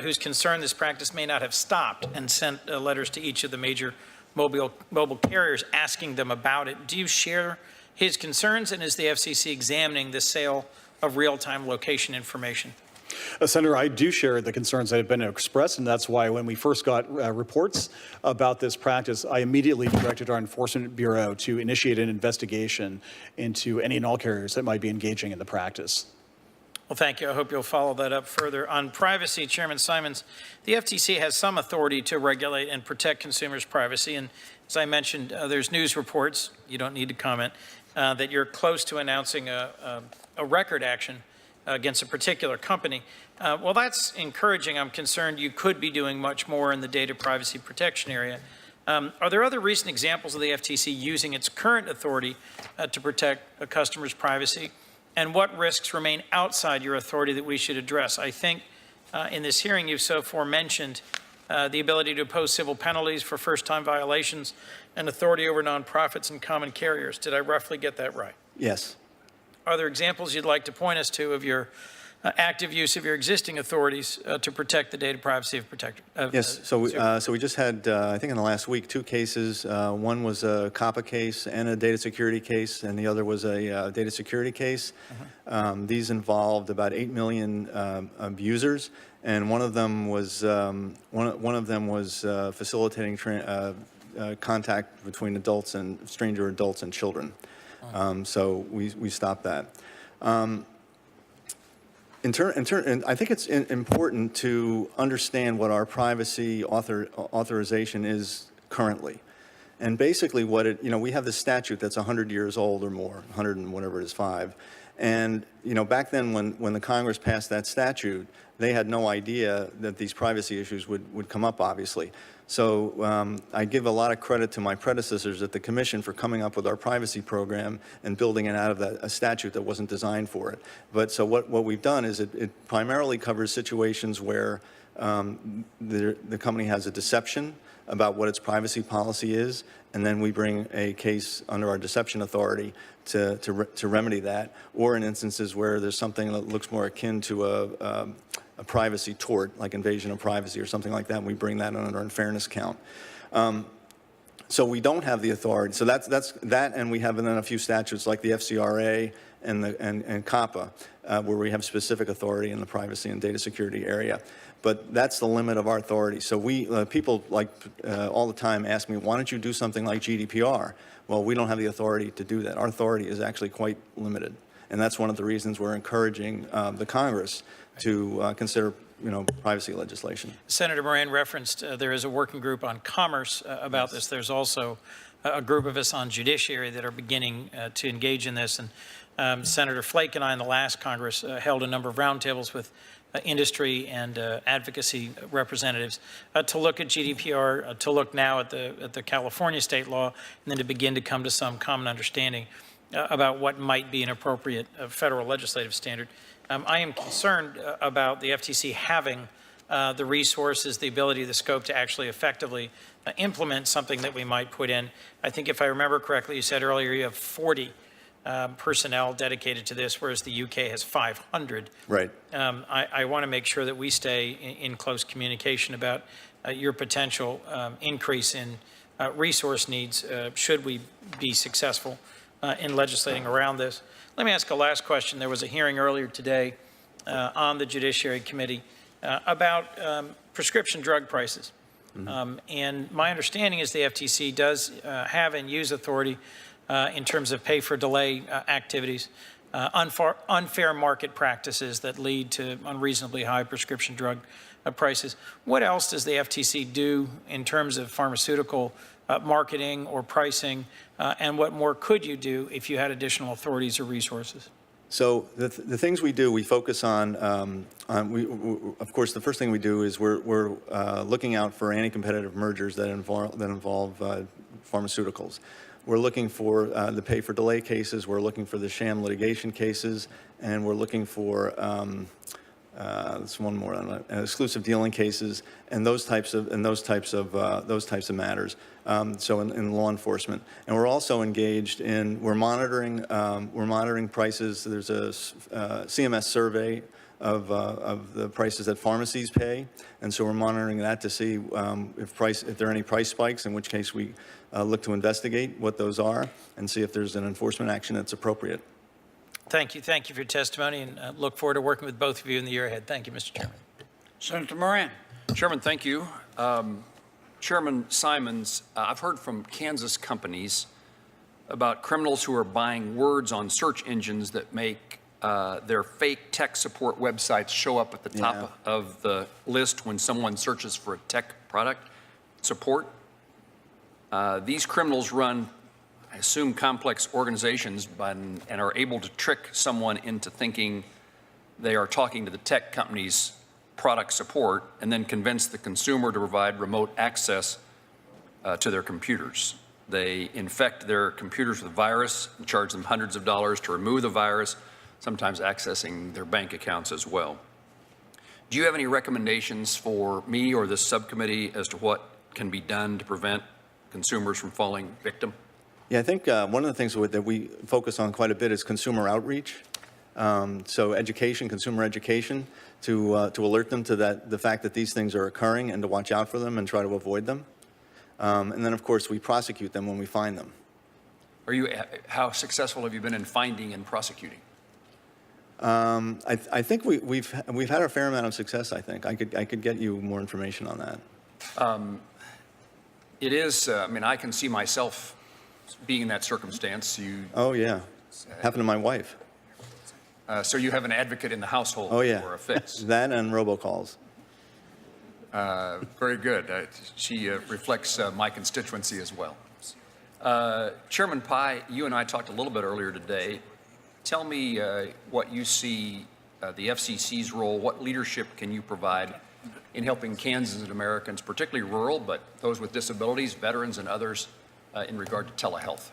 who's concerned this practice may not have stopped and sent letters to each of the major mobile carriers asking them about it. Do you share his concerns, and is the FCC examining the sale of real-time location information? Senator, I do share the concerns that have been expressed, and that's why when we first got reports about this practice, I immediately directed our Enforcement Bureau to initiate an investigation into any and all carriers that might be engaging in the practice. Well, thank you. I hope you'll follow that up further. On privacy, Chairman Simons, the FTC has some authority to regulate and protect consumers' privacy. And as I mentioned, there's news reports, you don't need to comment, that you're close to announcing a record action against a particular company. Well, that's encouraging. I'm concerned you could be doing much more in the data privacy protection area. Are there other recent examples of the FTC using its current authority to protect a customer's privacy? And what risks remain outside your authority that we should address? I think in this hearing you've so far mentioned the ability to impose civil penalties for first-time violations and authority over nonprofits and common carriers. Did I roughly get that right? Yes. Are there examples you'd like to point us to of your active use of your existing authorities to protect the data privacy of protectors? Yes, so we just had, I think in the last week, two cases. One was a COPPA case and a data security case, and the other was a data security case. These involved about 8 million users, and one of them was facilitating contact between adults and stranger adults and children. So we stopped that. And I think it's important to understand what our privacy authorization is currently. And basically what we have this statute that's 100 years old or more, 100 and whatever it is, 5. And, back then when the Congress passed that statute, they had no idea that these privacy issues would come up, obviously. So I give a lot of credit to my predecessors at the Commission for coming up with our privacy program and building it out of a statute that wasn't designed for it. But so what we've done is it primarily covers situations where the company has a deception about what its privacy policy is, and then we bring a case under our deception authority to remedy that, or in instances where there's something that looks more akin to a privacy tort, like invasion of privacy or something like that, and we bring that under our fairness count. So we don't have the authority. So that's that, and we have then a few statutes like the FCRA and COPPA, where we have specific authority in the privacy and data security area. But that's the limit of our authority. So people all the time ask me, why don't you do something like GDPR? Well, we don't have the authority to do that. Our authority is actually quite limited. And that's one of the reasons we're encouraging the Congress to consider, privacy legislation. Senator Moran referenced there is a working group on commerce about this. There's also a group of us on judiciary that are beginning to engage in this. And Senator Flake and I in the last Congress held a number of roundtables with industry and advocacy representatives to look at GDPR, to look now at the California state law, and then to begin to come to some common understanding about what might be an appropriate federal legislative standard. I am concerned about the FTC having the resources, the ability, the scope to actually effectively implement something that we might put in. I think if I remember correctly, you said earlier you have 40 personnel dedicated to this, whereas the UK has 500. Right. I want to make sure that we stay in close communication about your potential increase in resource needs should we be successful in legislating around this. Let me ask a last question. There was a hearing earlier today on the Judiciary Committee about prescription drug prices. And my understanding is the FTC does have and use authority in terms of pay-for-delay activities, unfair market practices that lead to unreasonably high prescription drug prices. What else does the FTC do in terms of pharmaceutical marketing or pricing, and what more could you do if you had additional authorities or resources? So the things we do, we focus on of course, the first thing we do is we're looking out for anti-competitive mergers that involve pharmaceuticals. We're looking for the pay-for-delay cases. We're looking for the sham litigation cases, and we're looking for there's one more on exclusive dealing cases, and those types of matters. So in law enforcement, and we're also engaged in we're monitoring prices. There's a CMS survey of the prices that pharmacies pay, and so we're monitoring that to see if there are any price spikes, in which case we look to investigate what those are and see if there's an enforcement action that's appropriate. Thank you. Thank you for your testimony, and look forward to working with both of you in the year ahead. Thank you, Mr. Chairman. Senator Moran. Chairman, thank you. Chairman Simons, I've heard from Kansas companies about criminals who are buying words on search engines that make their fake tech support websites show up at the top of the list when someone searches for a tech product support. These criminals run, I assume, complex organizations and are able to trick someone into thinking they are talking to the tech company's product support and then convince the consumer to provide remote access to their computers. They infect their computers with a virus and charge them hundreds of dollars to remove the virus, sometimes accessing their bank accounts as well. Do you have any recommendations for me or this subcommittee as to what can be done to prevent consumers from falling victim? Yeah, I think one of the things that we focus on quite a bit is consumer outreach. So education, consumer education, to alert them to the fact that these things are occurring and to watch out for them and try to avoid them. And then, of course, we prosecute them when we find them. How successful have you been in finding and prosecuting? I think we've had a fair amount of success. I think I could get you more information on that. It is. I mean, I can see myself being in that circumstance. Oh yeah, happened to my wife. So you have an advocate in the household for a fix. That and robocalls. Very good. She reflects my constituency as well. Chairman Pai, you and I talked a little bit earlier today. Tell me what you see the FCC's role. What leadership can you provide in helping Kansas and Americans, particularly rural, but those with disabilities, veterans, and others, in regard to telehealth?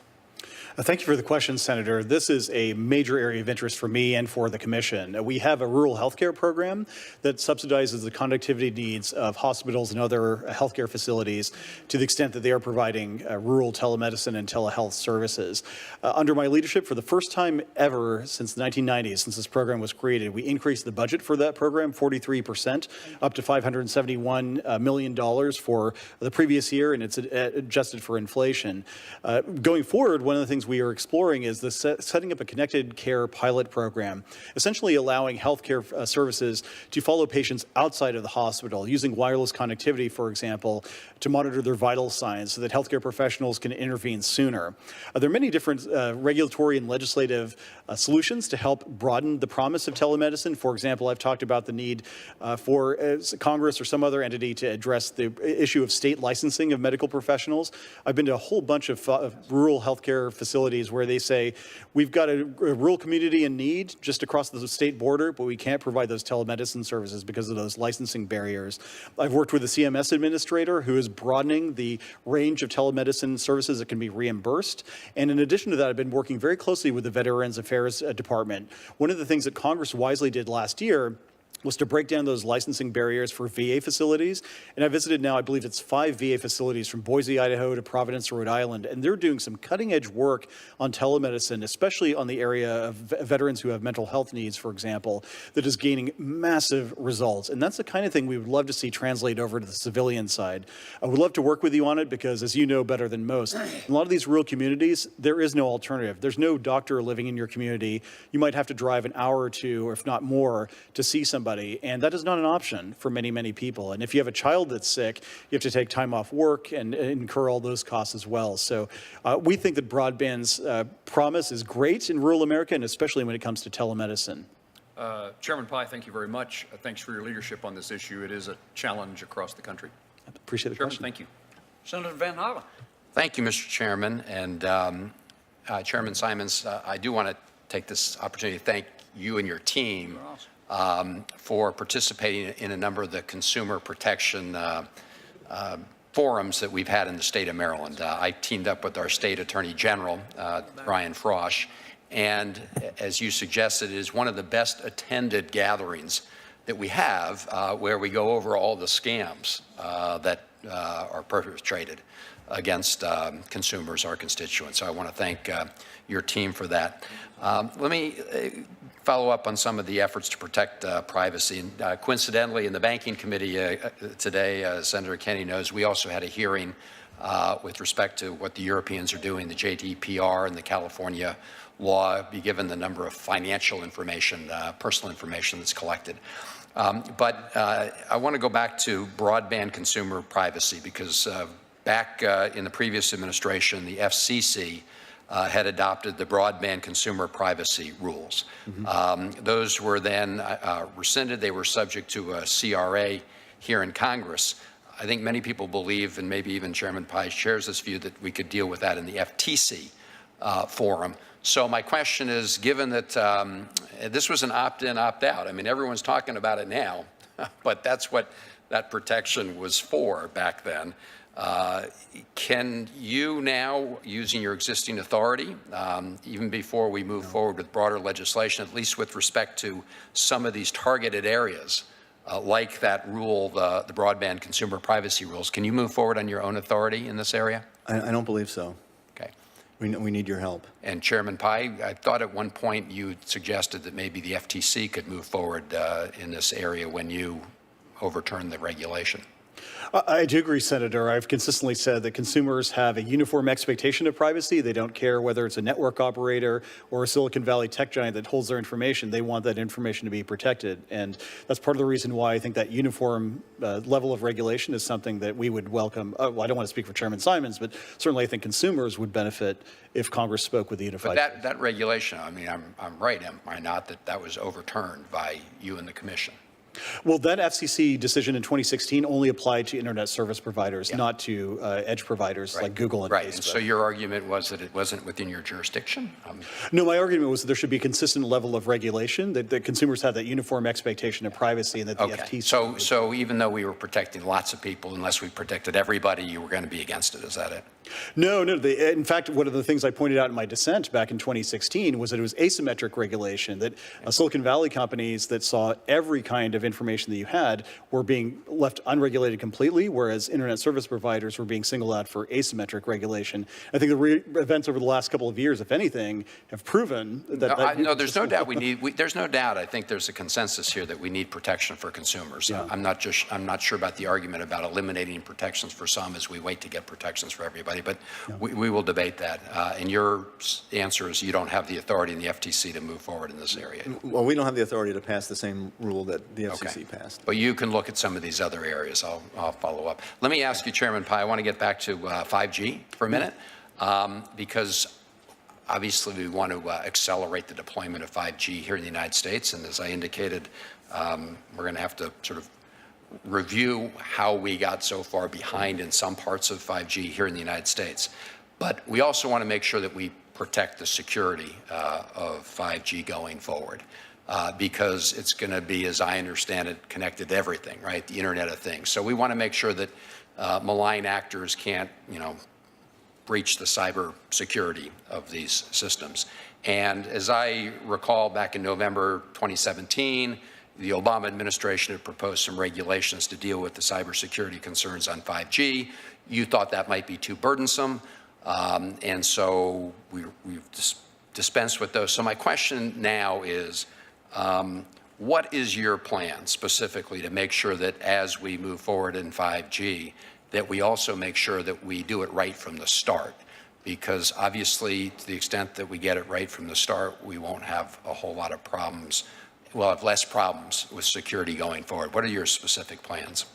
Thank you for the question, Senator. This is a major area of interest for me and for the Commission. We have a rural healthcare program that subsidizes the conductivity needs of hospitals and other healthcare facilities to the extent that they are providing rural telemedicine and telehealth services. Under my leadership, for the first time ever since the 1990s, since this program was created, we increased the budget for that program 43%, up to $571 million for the previous year, and it's adjusted for inflation. Going forward, one of the things things we are exploring is the setting up a connected care pilot program, essentially allowing healthcare services to follow patients outside of the hospital, using wireless connectivity, for example, to monitor their vital signs so that healthcare professionals can intervene sooner. There are many different regulatory and legislative solutions to help broaden the promise of telemedicine. For example, I've talked about the need for Congress or some other entity to address the issue of state licensing of medical professionals. I've been to a whole bunch of rural healthcare facilities where they say, we've got a rural community in need just across the state border, but we can't provide those telemedicine services because of those licensing barriers. I've worked with a CMS administrator who is broadening the range of telemedicine services that can be reimbursed. And in addition to that, I've been working very closely with the Veterans Affairs Department. One of the things that Congress wisely did last year was to break down those licensing barriers for VA facilities. And I visited now, I believe it's 5 VA facilities from Boise, Idaho to Providence, Rhode Island, and they're doing some cutting edge work on telemedicine, especially on the area of veterans who have mental health needs, for example, that is gaining massive results. And that's the kind of thing we would love to see translate over to the civilian side. I would love to work with you on it because, as you know better than most, in a lot of these rural communities, there is no alternative. There's no doctor living in your community. You might have to drive an hour or two, or if not more, to see somebody. And that is not an option for many, many people. And if you have a child that's sick, you have to take time off work and incur all those costs as well. So we think that broadband's promise is great in rural America, and especially when it comes to telemedicine. Chairman Pai, thank you very much. Thanks for your leadership on this issue. It is a challenge across the country. I appreciate the Chairman, question. thank you. Senator Van Hollen. Thank you, Mr. Chairman. And Chairman Simons, I do want to take this opportunity to thank you and your team for participating in a number of the consumer protection forums that we've had in the state of Maryland. I teamed up with our state attorney general, Brian Frosch, and as you suggested, it is one of the best attended gatherings that we have where we go over all the scams that are perpetrated against consumers, our constituents. So I want to thank your team for that. Let me follow up on some of the efforts to protect privacy. And coincidentally, in the Banking Committee today, Senator Kennedy knows, we also had a hearing with respect to what the Europeans are doing, the GDPR and the California law, be given the number of financial information, personal information that's collected. But I want to go back to broadband consumer privacy because back in the previous administration, the FCC had adopted the broadband consumer privacy rules. Those were then rescinded. They were subject to a CRA here in Congress. I think many people believe, and maybe even Chairman Pai shares this view, that we could deal with that in the FTC forum. So my question is, given that this was an opt-in, opt-out, I mean, everyone's talking about it now, but that's what that protection was for back then. Can you now, using your existing authority, even before we move forward with broader legislation, at least with respect to some of these targeted areas, like that rule, the broadband consumer privacy rules, can you move forward on your own authority in this area? I don't believe so. Okay. We need your help. And Chairman Pai, I thought at one point you suggested that maybe the FTC could move forward in this area when you overturn the regulation. I do agree, Senator. I've consistently said that consumers have a uniform expectation of privacy. They don't care whether it's a network operator or a Silicon Valley tech giant that holds their information. They want that information to be protected. And that's part of the reason why I think that uniform level of regulation is something that we would welcome. Well, I don't want to speak for Chairman Simons, but certainly I think consumers would benefit if Congress spoke with the unified. But that regulation, I mean, I'm right, am I not, that was overturned by you and the commission? Well, that FCC decision in 2016 only applied to internet service providers, not to edge providers like Google and Facebook. And so your argument was that it wasn't within your jurisdiction? No, my argument was that there should be a consistent level of regulation, that consumers have that uniform expectation of privacy, and that the FTC... So even though we were protecting lots of people, unless we protected everybody, you were going to be against it, is that it? No. In fact, one of the things I pointed out in my dissent back in 2016 was that it was asymmetric regulation, that Silicon Valley companies that saw every kind of information that you had were being left unregulated completely, whereas internet service providers were being singled out for asymmetric regulation. I think the events over the last couple of years, if anything, have proven that... No, there's no doubt there's no doubt. I think there's a consensus here that we need protection for consumers. Yeah. I'm not sure about the argument about eliminating protections for some as we wait to get protections for everybody everybody, but we will debate that. And your answer is you don't have the authority in the FTC to move forward in this area. Well, we don't have the authority to pass the same rule that the FCC passed. But you can look at some of these other areas. I'll follow up. Let me ask you, Chairman Pai, I want to get back to 5G for a minute, because obviously we want to accelerate the deployment of 5G here in the United States. And as I indicated, we're going to have to sort of review how we got so far behind in some parts of 5G here in the United States. But we also want to make sure that we protect the security of 5G going forward, because it's going to be, as I understand it, connected to everything, right? The Internet of Things. So we want to make sure that malign actors can't, breach the cyber security of these systems. And as I recall, back in November 2017, the Obama administration had proposed some regulations to deal with the cybersecurity concerns on 5G. You thought that might be too burdensome, and so we've dispensed with those. So my question now is, what is your plan specifically to make sure that as we move forward in 5G, that we also make sure that we do it right from the start? Because obviously, to the extent that we get it right from the start, we won't have a whole lot of problems. We'll have less problems with security going forward. What are your specific plans?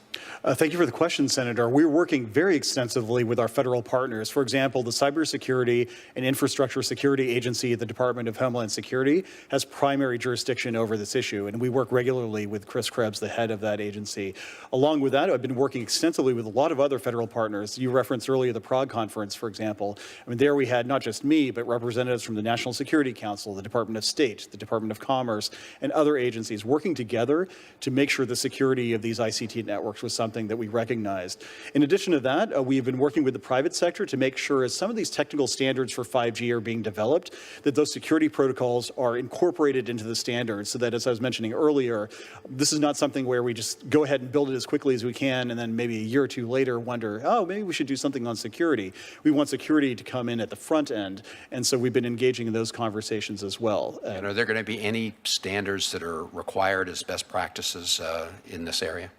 Thank you for the question, Senator. We're working very extensively with our federal partners. For example, the Cybersecurity and Infrastructure Security Agency at the Department of Homeland Security has primary jurisdiction over this issue, and we work regularly with Chris Krebs, the head of that agency. Along with that, I've been working extensively with a lot of other federal partners. You referenced earlier the Prague Conference, for example. I mean, there we had not just me, but representatives from the National Security Council, the Department of State, the Department of Commerce, and other agencies working together to make sure the security of these ICT networks was something that we recognized. In addition to that, we've been working with the private sector to make sure as some of these technical standards for 5G are being developed, that those security protocols are incorporated into the standards so that, as I was mentioning earlier, this is not something where we just go ahead and build it as quickly as we can and then maybe a year or two later wonder, oh, maybe we should do something on security. We want security to come in at the front end, and so we've been engaging in those conversations as well. And are there going to be any standards that are required as best practices in this area?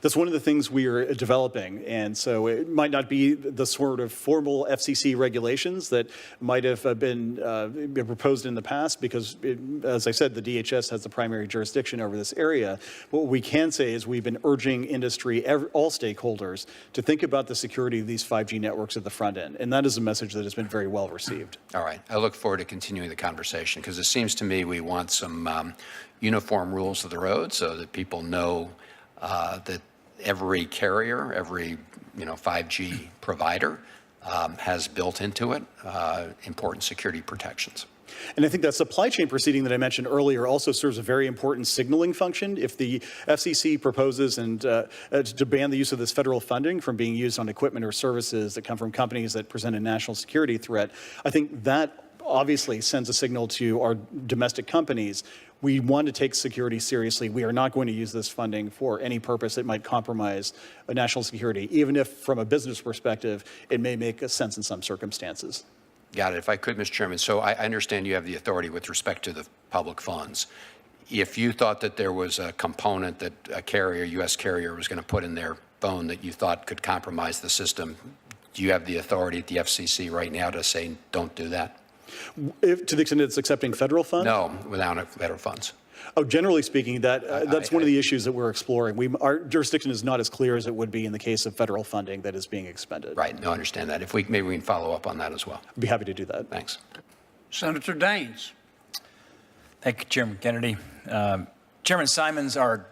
That's one of the things we are developing, and so it might not be the sort of formal FCC regulations that might have been proposed in the past because, as I said, the DHS has the primary jurisdiction over this area. What we can say is we've been urging industry, all stakeholders, to think about the security of these 5G networks at the front end, and that is a message that has been very well received. All right. I look forward to continuing the conversation because it seems to me we want some uniform rules of the road so that people know that every carrier, every 5G provider has built into it important security protections. And I think that supply chain proceeding that I mentioned earlier also serves a very important signaling function. If the FCC proposes to ban the use of this federal funding from being used on equipment or services that come from companies that present a national security threat, I think that obviously sends a signal to our domestic companies. We want to take security seriously. We are not going to use this funding for any purpose that might compromise national security, even if from a business perspective, it may make sense in some circumstances. Got it. If I could, Mr. Chairman, so I understand you have the authority with respect to the public funds. If you thought that there was a component that a carrier, U.S. carrier, was going to put in their phone that you thought could compromise the system, do you have the authority at the FCC right now to say don't do that? To the extent it's accepting federal funds? No, without federal funds. Oh, generally speaking, that's one of the issues that we're exploring. Our jurisdiction is not as clear as it would be in the case of federal funding that is being expended. Right. No, I understand that. Maybe we can follow up on that as well. I'd be happy to do that. Thanks. Senator Daines. Thank you, Chairman Kennedy. Chairman Simons, our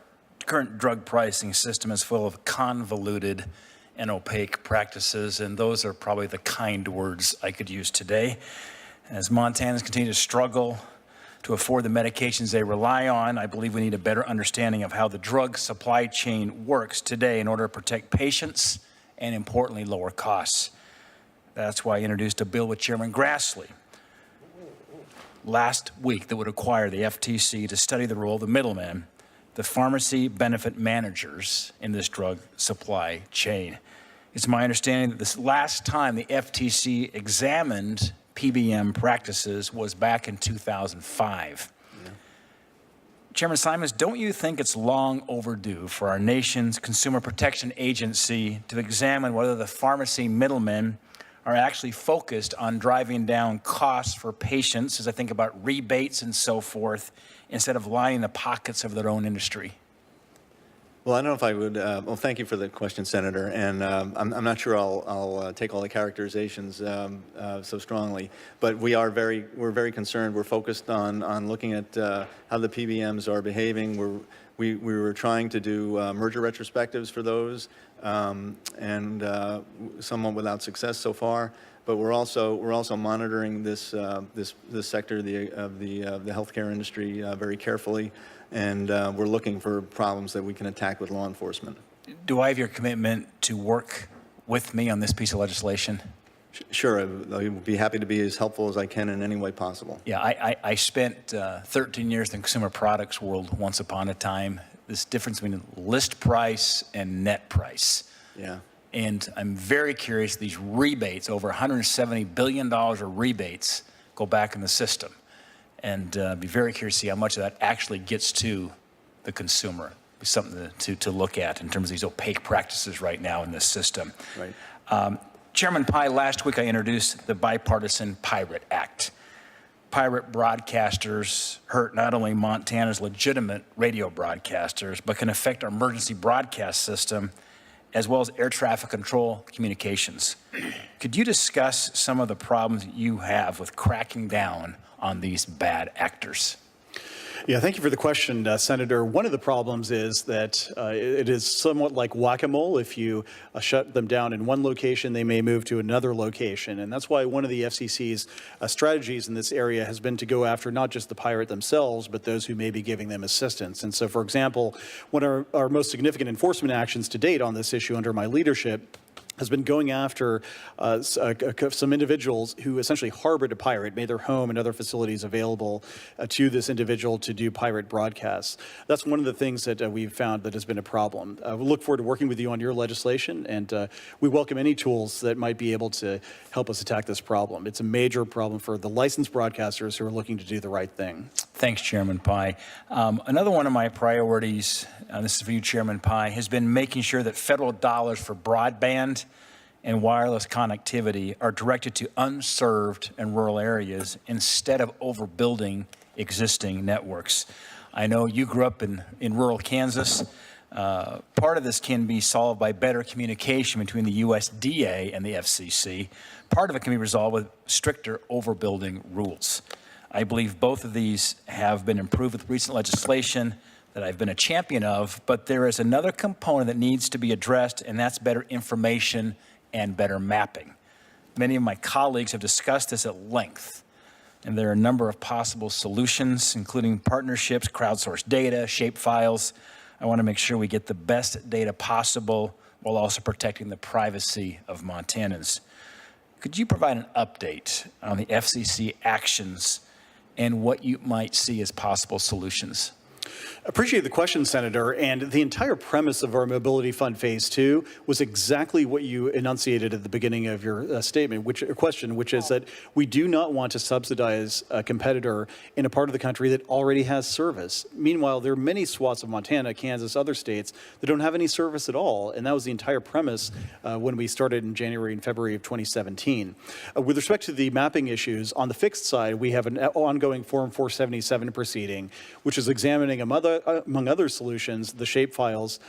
current drug pricing system is full of convoluted and opaque practices, and those are probably the kind words I could use today. As Montanans continue to struggle to afford the medications they rely on, I believe we need a better understanding of how the drug supply chain works today in order to protect patients and, importantly, lower costs. That's why I introduced a bill with Chairman Grassley last week that would require the FTC to study the role of the middlemen, the pharmacy benefit managers in this drug supply chain. It's my understanding that this last time the FTC examined PBM practices was back in 2005. Yeah. Chairman Simons, don't you think it's long overdue for our nation's Consumer Protection Agency to examine whether the pharmacy middlemen are actually focused on driving down costs for patients, as I think about rebates and so forth, instead of lining the pockets of their own industry? Well, I don't know if I would, well, thank you for the question, Senator, and I'm not sure I'll take all the characterizations so strongly, but we're very concerned. We're focused on looking at how the PBMs are behaving. We were trying to do merger retrospectives for those, and somewhat without success so far. But we're also monitoring this sector of the healthcare industry very carefully, and we're looking for problems that we can attack with law enforcement. Do I have your commitment to work with me on this piece of legislation? Sure, I would be happy to be as helpful as I can in any way possible. Yeah, I spent 13 years in the consumer products world once upon a time. This difference between list price and net price. Yeah. And I'm very curious, these rebates, over $170 billion of rebates go back in the system. And be very curious to see how much of that actually gets to the consumer. Be something to look at in terms of these opaque practices right now in this system. Right. Chairman Pai, last week I introduced the Bipartisan Pirate Act. Pirate broadcasters hurt not only Montana's legitimate radio broadcasters, but can affect our emergency broadcast system, as well as air traffic control communications. Could you discuss some of the problems you have with cracking down on these bad actors? Yeah, thank you for the question, Senator. One of the problems is that it is somewhat like whack-a-mole. If you shut them down in one location, they may move to another location. And that's why one of the FCC's strategies in this area has been to go after not just the pirate themselves, but those who may be giving them assistance. And so, for example, one of our most significant enforcement actions to date on this issue under my leadership has been going after some individuals who essentially harbored a pirate, made their home and other facilities available to this individual to do pirate broadcasts. That's one of the things that we've found that has been a problem. We look forward to working with you on your legislation, and we welcome any tools that might be able to help us attack this problem. It's a major problem for the licensed broadcasters who are looking to do the right thing. Thanks, Chairman Pai. Another one of my priorities, this is for you, Chairman Pai, has been making sure that federal dollars for broadband and wireless connectivity are directed to unserved and rural areas instead of overbuilding existing networks. I know you grew up in rural Kansas. Part of this can be solved by better communication between the USDA and the FCC. Part of it can be resolved with stricter overbuilding rules. I believe both of these have been improved with recent legislation that I've been a champion of, but there is another component that needs to be addressed, and that's better information and better mapping. Many of my colleagues have discussed this at length, and there are a number of possible solutions, including partnerships, crowdsourced data, shapefiles. I want to make sure we get the best data possible while also protecting the privacy of Montanans. Could you provide an update on the FCC actions and what you might see as possible solutions? Appreciate the question, Senator. And the entire premise of our Mobility Fund Phase 2 was exactly what you enunciated at the beginning of your statement, which is that we do not want to subsidize a competitor in a part of the country that already has service. Meanwhile, there are many swaths of Montana, Kansas, other states that don't have any service at all. And that was the entire premise when we started in January and February of 2017. With respect to the mapping issues, on the fixed side, we have an ongoing Form 477 proceeding, which is examining among other solutions, the shapefiles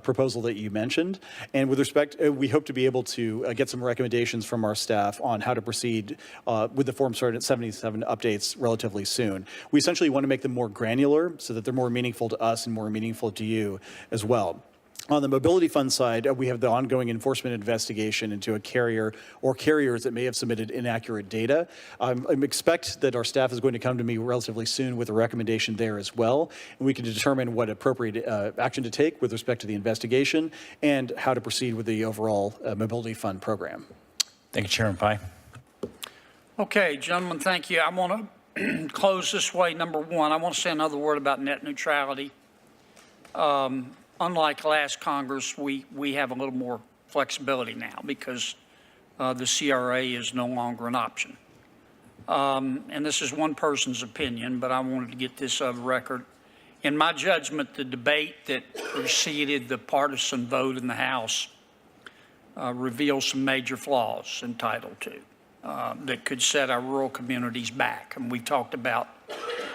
proposal that you mentioned. And with respect, we hope to be able to get some recommendations from our staff on how to proceed with the Form 77 updates relatively soon. We essentially want to make them more granular so that they're more meaningful to us and more meaningful to you as well. On the Mobility Fund side, we have the ongoing enforcement investigation into a carrier or carriers that may have submitted inaccurate data. I expect that our staff is going to come to me relatively soon with a recommendation there as well, and we can determine what appropriate action to take with respect to the investigation and how to proceed with the overall Mobility Fund program. Thank you, Chairman Pai. Okay, gentlemen, thank you. I want to close this way. Number one, I want to say another word about net neutrality. Unlike last Congress, we have a little more flexibility now because the CRA is no longer an option. And this is one person's opinion, but I wanted to get this on record. In my judgment, the debate that preceded the partisan vote in the House reveals some major flaws in Title II that could set our rural communities back. And we talked about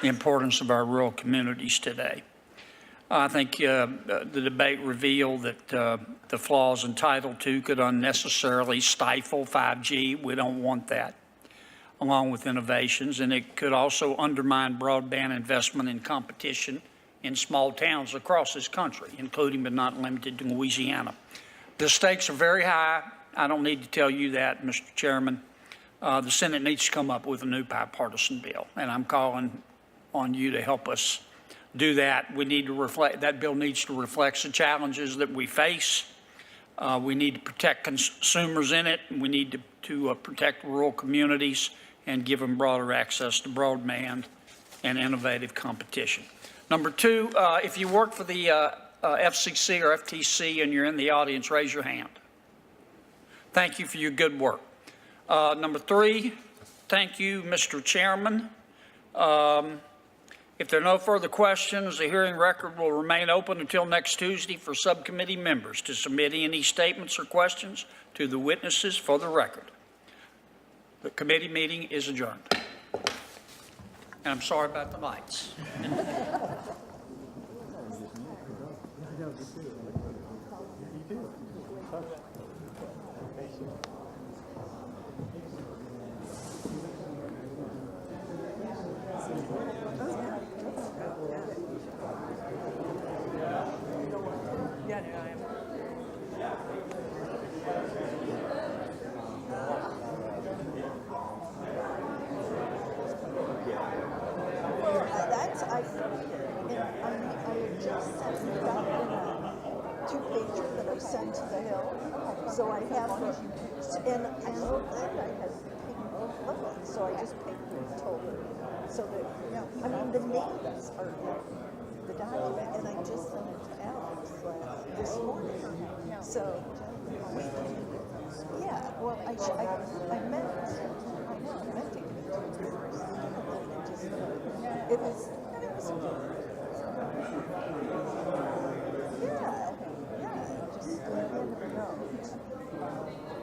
the importance of our rural communities today. I think the debate revealed that the flaws in Title II could unnecessarily stifle 5G. We don't want that, along with innovations. And it could also undermine broadband investment and competition in small towns across this country, including but not limited to Louisiana. The stakes are very high. I don't need to tell you that, Mr. Chairman. The Senate needs to come up with a new bipartisan bill, and I'm calling on you to help us do that. We need to reflect, that bill needs to reflect the challenges that we face. We need to protect consumers in it, and we need to protect rural communities and give them broader access to broadband and innovative competition. Number two, if you work for the FCC or FTC and you're in the audience, raise your hand. Thank you for your good work. Number three, thank you, Mr. Chairman. If there are no further questions, the hearing record will remain open until next Tuesday for subcommittee members to submit any statements or questions to the witnesses for the record. The committee meeting is adjourned. And I'm sorry about the lights. Sent to the Hill, so I have her, and I wrote that I had paid, so I just paid her and told her, so that, I mean, the names are the document, and I just sent it to Alex this morning, so, yeah, well, I meant to give it to you first, it was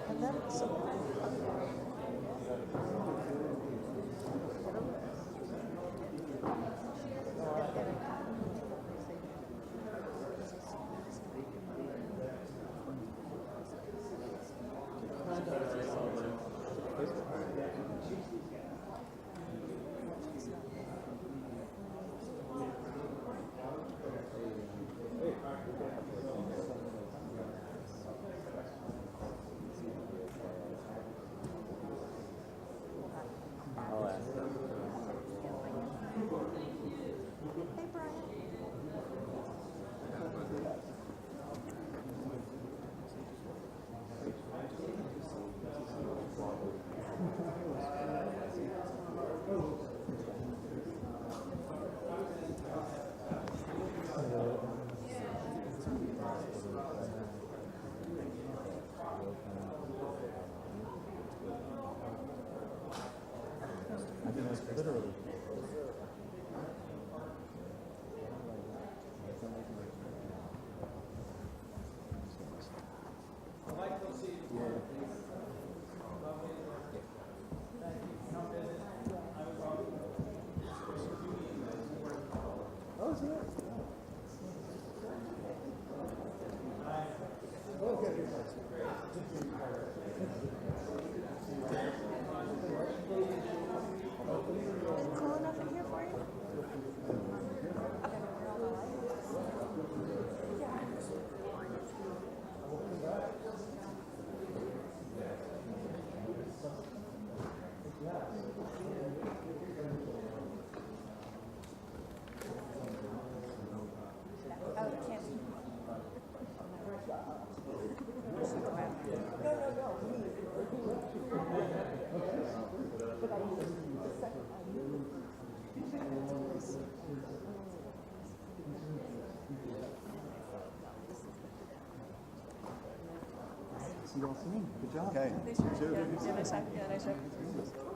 and then so See you all soon. Good job. Okay. nice job.